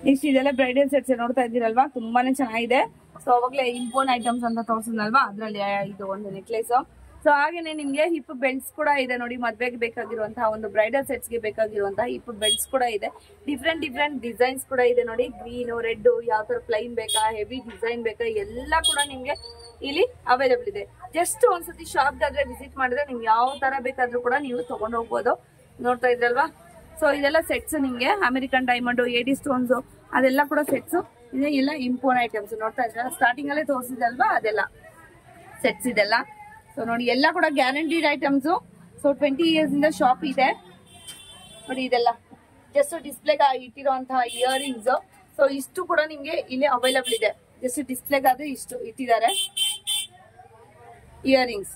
A: ನೆಕ್ಸ್ಟ್ ಇದೆಲ್ಲ ಬ್ರೈಡಲ್ ಸೆಟ್ಸ್ ನೋಡ್ತಾ ಇದ್ದೀರಲ್ವಾ, ತುಂಬಾನೇ ಚೆನ್ನಾಗಿದೆ. ಸೊ ಅವಾಗಲೇ ಇಂಪೋರ್ಟ್ ಐಟಮ್ಸ್ ಅಂತ ತೋರಿಸಿದ್ನಲ್ವಾ, ಅದ್ರಲ್ಲಿ ಇದು ಒಂದು ನೆಕ್ಲೆಸ್. ಸೊ ಹಾಗೇನೆ ನಿಮ್ಗೆ ಹಿಪ್ ಬೆಲ್ಟ್ಸ್ ಕೂಡ ಇದೆ ನೋಡಿ. ಮದ್ವೆಗೆ ಬೇಕಾಗಿರುವಂತಹ ಒಂದು ಬ್ರೈಡಲ್ ಸೆಟ್ಸ್ ಗೆ ಬೇಕಾಗಿರುವಂತಹ ಹಿಪ್ ಬೆಲ್ಟ್ಸ್ ಕೂಡ ಇದೆ. ಡಿಫ್ರೆಂಟ್ ಡಿಸೈನ್ಸ್ ಕೂಡ ಇದೆ ನೋಡಿ. ಗ್ರೀನ್, ರೆಡ್, ಯಾವ ತರ ಪ್ಲೈನ್ ಬೇಕಾ, ಹೆವಿ ಡಿಸೈನ್ ಬೇಕಾ, ಎಲ್ಲ ಕೂಡ ನಿಮ್ಗೆ ಇಲ್ಲಿ ಅವೈಲೇಬಲ್ ಇದೆ. ಜಸ್ಟ್ ಒಂದ್ಸತಿ ಶಾಪ್ ಗಾದ್ರೆ ವಿಸಿಟ್ ಮಾಡಿದ್ರೆ ನಿಮ್ಗೆ ಯಾವ ತರ ಬೇಕಾದ್ರೂ ಕೂಡ ನೀವು ತಗೊಂಡು ಹೋಗ್ಬೋದು. ನೋಡ್ತಾ ಇದ್ರಲ್ವಾ, ಸೊ ಇದೆಲ್ಲ ಸೆಟ್ಸ್ ನಿಮ್ಗೆ ಅಮೆರಿಕನ್ ಡೈಮಂಡ್, 80 ಸ್ಟೋನ್ಸ್ ಅದೆಲ್ಲ ಕೂಡ ಸೆಟ್ಸ್ ಇದೆ. ಎಲ್ಲ ಇಂಪೋರ್ಟ್ ಐಟಮ್ಸ್ ನೋಡ್ತಾ ಇದ್ರ ಸ್ಟಾರ್ಟಿಂಗ್ ಅಲ್ಲೇ ತೋರಿಸಿದಲ್ವಾ, ಅದೆಲ್ಲ ಸೆಟ್ಸ್ ಇದೆಲ್ಲ. ಸೊ ನೋಡಿ, ಎಲ್ಲ ಕೂಡ ಗ್ಯಾರಂಟಿಡ್ ಐಟಮ್ಸ್. ಸೊ 20 ಇಯರ್ಸ್ ಇಂದ ಶಾಪ್ ಇದೆ ನೋಡಿ. ಇದೆಲ್ಲ ಜಸ್ಟ್ ಡಿಸ್ಪ್ಲೇಗೆ ಇಟ್ಟಿರುವಂತಹ ಇಯರಿಂಗ್ಸ್. ಸೊ ಇಷ್ಟು ಕೂಡ ನಿಮ್ಗೆ ಇಲ್ಲಿ ಅವೈಲಬಲ್ ಇದೆ. ಜಸ್ಟ್ ಡಿಸ್ಪ್ಲೇಗಾದ್ರೆ ಇಷ್ಟು ಇಟ್ಟಿದ್ದಾರೆ ಇಯರಿಂಗ್ಸ್.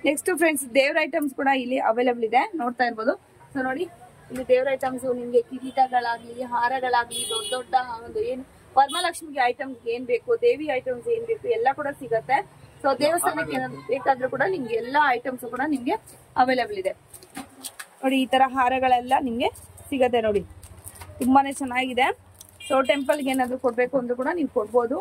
A: ನೆಕ್ಸ್ಟ್ ಫ್ರೆಂಡ್ಸ್, ದೇವ್ರ ಐಟಮ್ಸ್ ಕೂಡ ಇಲ್ಲಿ ಅವೈಲಬಲ್ ಇದೆ. ನೋಡ್ತಾ ಇರ್ಬೋದು. ಸೊ ನೋಡಿ, ಇಲ್ಲಿ ದೇವ್ರ ಐಟಮ್ಸ್ ನಿಮ್ಗೆ ಕಿರೀಟಗಳಾಗ್ಲಿ, ಹಾರಗಳಾಗ್ಲಿ, ದೊಡ್ಡ ದೊಡ್ಡ ಒಂದು ಏನು ವರಮಹಾಲಕ್ಷ್ಮಿಗೆ ಐಟಮ್ಸ್ ಏನ್ ಬೇಕು, ದೇವಿ ಐಟಮ್ಸ್ ಏನ್ ಬೇಕು ಎಲ್ಲ ಕೂಡ ಸಿಗತ್ತೆ. ಸೊ ದೇವಸ್ಥಾನಕ್ಕೆ ಏನಾದ್ರು ಬೇಕಾದ್ರೂ ಕೂಡ ನಿಮ್ಗೆ ಎಲ್ಲಾ ಐಟಮ್ಸ್ ಕೂಡ ನಿಮ್ಗೆ ಅವೈಲಬಲ್ ಇದೆ ನೋಡಿ. ಈ ತರ ಹಾರಗಳೆಲ್ಲ ನಿಮ್ಗೆ ಸಿಗತ್ತೆ ನೋಡಿ, ತುಂಬಾನೇ ಚೆನ್ನಾಗಿದೆ. ಸೊ ಟೆಂಪಲ್ಗೆ ಏನಾದ್ರು ಕೊಡ್ಬೇಕು ಅಂದ್ರೂ ಕೂಡ ನೀವು ಕೊಡ್ಬೋದು,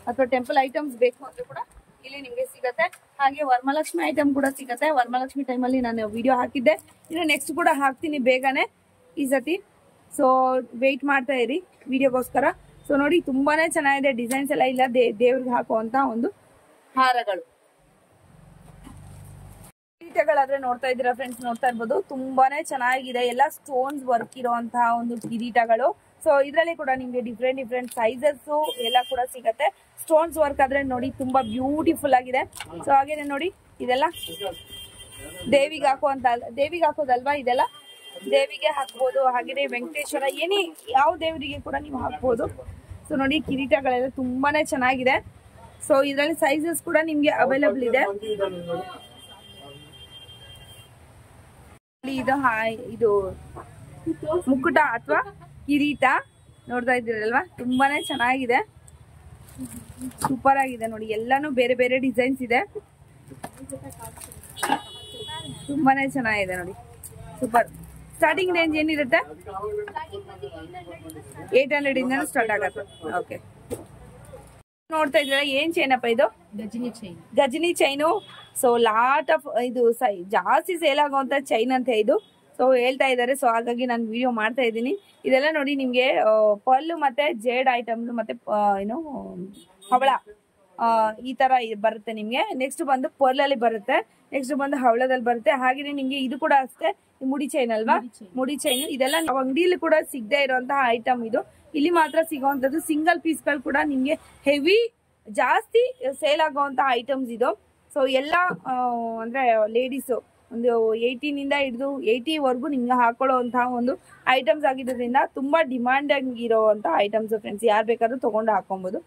A: ಅಥವಾ ಟೆಂಪಲ್ ಐಟಮ್ಸ್ ಬೇಕು ಅಂದ್ರೂ ಕೂಡ ಇಲ್ಲಿ ನಿಮ್ಗೆ ಸಿಗತ್ತೆ. ಹಾಗೆ ವರಮಹಾಲಕ್ಷ್ಮಿ ಐಟಮ್ ಕೂಡ ಸಿಗತ್ತೆ. ವರಮಹಾಲಕ್ಷ್ಮಿ ಟೈಮಲ್ಲಿ ನಾನು ವಿಡಿಯೋ ಹಾಕಿದ್ದೆ, ಇನ್ನು ನೆಕ್ಸ್ಟ್ ಕೂಡ ಹಾಕ್ತೀನಿ ಬೇಗನೆ ಈ ಸತಿ. ಸೊ ವೆಯ್ಟ್ ಮಾಡ್ತಾ ಇರಿ ವಿಡಿಯೋಗೋಸ್ಕರ. ಸೊ ನೋಡಿ, ತುಂಬಾನೇ ಚೆನ್ನಾಗಿದೆ. ಡಿಸೈನ್ಸ್ ಎಲ್ಲ ಇಲ್ಲ, ದೇವ್ರಿಗೆ ಹಾಕುವಂತ ಒಂದು ಹಾರಗಳು. ಕಿರೀಟಗಳಾದ್ರೆ ನೋಡ್ತಾ ಇದ್ದೀರಾ ಫ್ರೆಂಡ್ಸ್, ನೋಡ್ತಾ ಇರ್ಬೋದು, ತುಂಬಾನೇ ಚೆನ್ನಾಗಿದೆ. ಎಲ್ಲ ಸ್ಟೋನ್ಸ್ ವರ್ಕ್ ಇರುವಂತಹ ಒಂದು ಕಿರೀಟಗಳು. ಸೊ ಇದ್ರಲ್ಲಿ ಕೂಡ ನಿಮ್ಗೆ ಡಿಫ್ರೆಂಟ್ ಸೈಜಸ್ ಎಲ್ಲ ಕೂಡ ಸಿಗತ್ತೆ. ಸ್ಟೋನ್ಸ್ ವರ್ಕ್ ಆದ್ರೆ ನೋಡಿ ತುಂಬಾ ಬ್ಯೂಟಿಫುಲ್ ಆಗಿದೆ. ಸೊ ಹಾಗೇನೆ ನೋಡಿ, ಇದೆಲ್ಲ ದೇವಿಗೆ ಹಾಕೋದಲ್ವಾ, ಇದೆಲ್ಲ ದೇವಿಗೆ ಹಾಕ್ಬೋದು. ಹಾಗೇನೆ ವೆಂಕಟೇಶ್ವರ, ಯಾವ ದೇವರಿಗೆ ಕೂಡ ನೀವು ಹಾಕ್ಬೋದು. ಸೊ ನೋಡಿ, ಕಿರೀಟಗಳೆಲ್ಲ ತುಂಬಾನೇ ಚೆನ್ನಾಗಿದೆ. ಸೊ ಇದರಲ್ಲಿ ಸೈಜಸ್ ಕೂಡ ನಿಮ್ಗೆ ಅವೈಲಬಲ್ ಇದೆ. ಇದು ಮುಕ್ಕುಟ ಅಥವಾ ಕಿರೀಟ ನೋಡ್ತಾ ಇದ್ದೀರಲ್ವಾ, ತುಂಬಾನೇ ಚೆನ್ನಾಗಿದೆ, ಸೂಪರ್ ಆಗಿದೆ ನೋಡಿ. ಎಲ್ಲಾನು ಬೇರೆ ಬೇರೆ ಡಿಸೈನ್ಸ್ ಇದೆ, ತುಂಬಾನೇ ಚೆನ್ನಾಗಿದೆ ನೋಡಿ, ಸೂಪರ್. ಸ್ಟಾರ್ಟಿಂಗ್ ರೇಂಜ್ ಏನಿರುತ್ತೆ? 800 ಇಂದ ಸ್ಟಾರ್ಟ್ ಆಗುತ್ತೆ. ಓಕೆ, ನೋಡ್ತಾ ಇದ್ದೀರಾ ಏನ್ ಚೈನ್ ಅಪ್ಪ ಇದು? Ghazni chain. So lot of ಇದು ಜಾಸ್ತಿ ಸೇಲ್ ಆಗುವಂತ ಚೈನ್ ಅಂತ ಇದು. ಸೊ ಹೇಳ್ತಾ ಇದ್ದಾರೆ, ಸೊ ಹಾಗಾಗಿ ನಾನು ವಿಡಿಯೋ ಮಾಡ್ತಾ ಇದ್ದೀನಿ. ಇದೆಲ್ಲ ನೋಡಿ ನಿಮ್ಗೆ ಪರ್ಲ್ ಮತ್ತೆ ಜೇಡ್ ಐಟಮ್ ಮತ್ತೆ ಏನು ಹವಳ ಈ ತರ ಬರುತ್ತೆ ನಿಮ್ಗೆ. ನೆಕ್ಸ್ಟ್ ಬಂದು ಪರ್ಲ್ ಅಲ್ಲಿ ಬರುತ್ತೆ, ನೆಕ್ಸ್ಟ್ ಬಂದು ಹವಳದಲ್ಲಿ ಬರುತ್ತೆ. ಹಾಗೆ ನಿಮ್ಗೆ ಇದು ಕೂಡ ಅಷ್ಟೇ ಮುಡಿ ಚೈನ್ ಅಲ್ವಾ, ಮುಡಿ ಚೈನ್. ಇದೆಲ್ಲ ಅಂಗಡಿಯಲ್ಲಿ ಕೂಡ ಸಿಗದೆ ಇರುವಂತಹ ಐಟಮ್ ಇದು. ಇಲ್ಲಿ ಮಾತ್ರ ಸಿಗುವಂತದ್ದು. ಸಿಂಗಲ್ ಪೀಸ್ ಗಳು ಕೂಡ ನಿಮ್ಗೆ ಹೆವಿ ಜಾಸ್ತಿ ಸೇಲ್ ಆಗುವಂತ ಐಟಮ್ಸ್ ಇದು. ಸೊ ಎಲ್ಲ ಅಂದ್ರೆ ಲೇಡೀಸ್ ಒಂದು 18 ಇಂದ ಹಿಡಿದು 80 ವರೆಗೂ ನಿಮ್ಗೆ ಹಾಕೊಳ್ಳುವಂತಹ ಒಂದು ಐಟಮ್ಸ್ ಆಗಿರೋದ್ರಿಂದ ತುಂಬಾ ಡಿಮಾಂಡ್ ಇರುವಂತ ಐಟಮ್ಸ್ ಫ್ರೆಂಡ್ಸ್. ಯಾರು ಬೇಕಾದ್ರೂ ತಗೊಂಡು ಹಾಕೊಬಹುದು.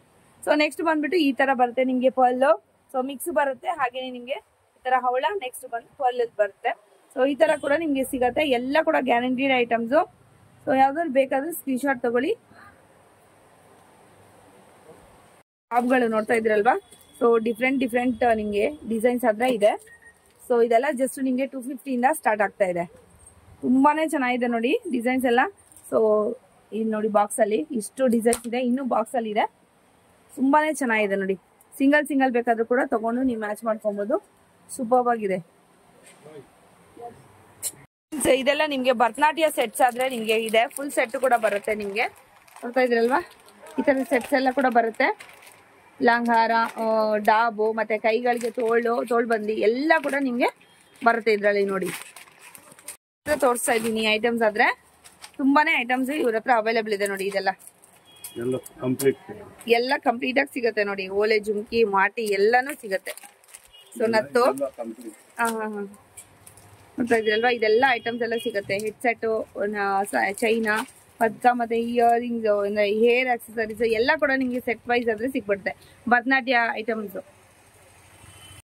A: ಸೊ ನೆಕ್ಸ್ಟ್ ಬಂದ್ಬಿಟ್ಟು ಈ ತರ ಬರುತ್ತೆ ನಿಮ್ಗೆ ಪರ್ಲ್. ಸೊ ಮಿಕ್ಸ್ ಬರುತ್ತೆ, ಹಾಗೇನೆ ನಿಮ್ಗೆ ಈ ತರ ಹವಳ, ನೆಕ್ಸ್ಟ್ ಬಂದು ಪರ್ಲ್ ಬರುತ್ತೆ. ಸೊ ಈ ತರ ಕೂಡ ನಿಮ್ಗೆ ಸಿಗತ್ತೆ, ಎಲ್ಲ ಕೂಡ ಗ್ಯಾರಂಟಿಡ್ ಐಟಮ್ಸ್. ಸೊ ಯಾವ್ದಾದ್ರು ಬೇಕಾದ್ರೆ ಸ್ಕ್ರೀನ್ ಶಾಟ್ ತಗೊಳ್ಳಿ. ಟಾಪ್ಗಳು ನೋಡ್ತಾ ಇದ್ರಲ್ವಾ, ಸೊ ಡಿಫ್ರೆಂಟ್ ನಿಮ್ಗೆ ಡಿಸೈನ್ಸ್ ಆದ್ರೆ ಇದೆ. ಸೊ ಇದೆಲ್ಲ ಜಸ್ಟ್ ನಿಮ್ಗೆ 250 ಇಂದ ಸ್ಟಾರ್ಟ್ ಆಗ್ತಾ ಇದೆ. ತುಂಬಾನೇ ಚೆನ್ನಾಗಿದೆ ನೋಡಿ ಡಿಸೈನ್ಸ್ ಎಲ್ಲ. ಸೊ ಇಲ್ಲಿ ನೋಡಿ ಬಾಕ್ಸ್ ಅಲ್ಲಿ ಇಷ್ಟು ಡಿಸೈನ್ಸ್ ಇದೆ, ಇನ್ನು ಬಾಕ್ಸ್ ಅಲ್ಲಿ ಇದೆ. ತುಂಬಾನೇ ಚೆನ್ನಾಗಿದೆ ನೋಡಿ. ಸಿಂಗಲ್ ಬೇಕಾದ್ರೂ ಕೂಡ ತಗೊಂಡು ನೀವು ಮ್ಯಾಚ್ ಮಾಡ್ಕೊಬಹುದು. ಸೂಪರ್ ಆಗಿದೆ. ಇದೆಲ್ಲ ನಿಮ್ಗೆ ಭರತನಾಟ್ಯ ಸೆಟ್ಸ್ ಆದ್ರೆ ನಿಮ್ಗೆ ಇದೆ, ಫುಲ್ ಸೆಟ್ ಕೂಡ ಬರುತ್ತೆ ನಿಮ್ಗೆ. ನೋಡ್ತಾ ಇದ್ರಲ್ವಾ, ಈ ತರ ಸೆಟ್ಸ್ ಎಲ್ಲ ಕೂಡ ಬರುತ್ತೆ. ಲಾಂಗ್ ಡಾಬು ಮತ್ತೆ ಕೈಗಳಿಗೆ ತೋಳ್ಬಂದಿ ಎಲ್ಲ ಕೂಡ ನಿಮ್ಗೆ ಬರುತ್ತೆ ಇದ್ರಲ್ಲಿ ನೋಡಿ. ತೋರಿಸ್ತಾ ಇದ್ದೀನಿ ಐಟಮ್ಸ್ ಆದ್ರೆ ತುಂಬಾನೇ ಐಟಮ್ಸ್ ಇವ್ರ ಹತ್ರ ಅವೈಲೇಬಲ್ ಇದೆ ನೋಡಿ. ಇದೆಲ್ಲ ಎಲ್ಲ ಕಂಪ್ಲೀಟ್ ಆಗಿ ಸಿಗುತ್ತೆ ನೋಡಿ. ಓಲೆ, ಜುಮ್ಕಿ, ಮಾಟಿ ಎಲ್ಲಾನು ಸಿಗತ್ತೆ. ಸೊ ನತ್ತು ನೋಡ್ತಾ ಇದ್ರಲ್ವಾ, ಇದೆಲ್ಲ ಐಟಮ್ಸ್ ಎಲ್ಲ ಸಿಗುತ್ತೆ. ಹೆಡ್ಸೆಟ್, ಚೈನಾ, ಪದ್ಕ ಮತ್ತೆ ಇಯರಿಂಗ್ಸ್, ಹೇರ್ ಆಕ್ಸೆಸರೀಸ್ ಎಲ್ಲ ಕೂಡ ನಿಮ್ಗೆ ಸೆಟ್ ವೈಸ್ ಆದ್ರೆ ಸಿಕ್ಬಿಡುತ್ತೆ. ಭರತನಾಟ್ಯ ಐಟಮ್ಸ್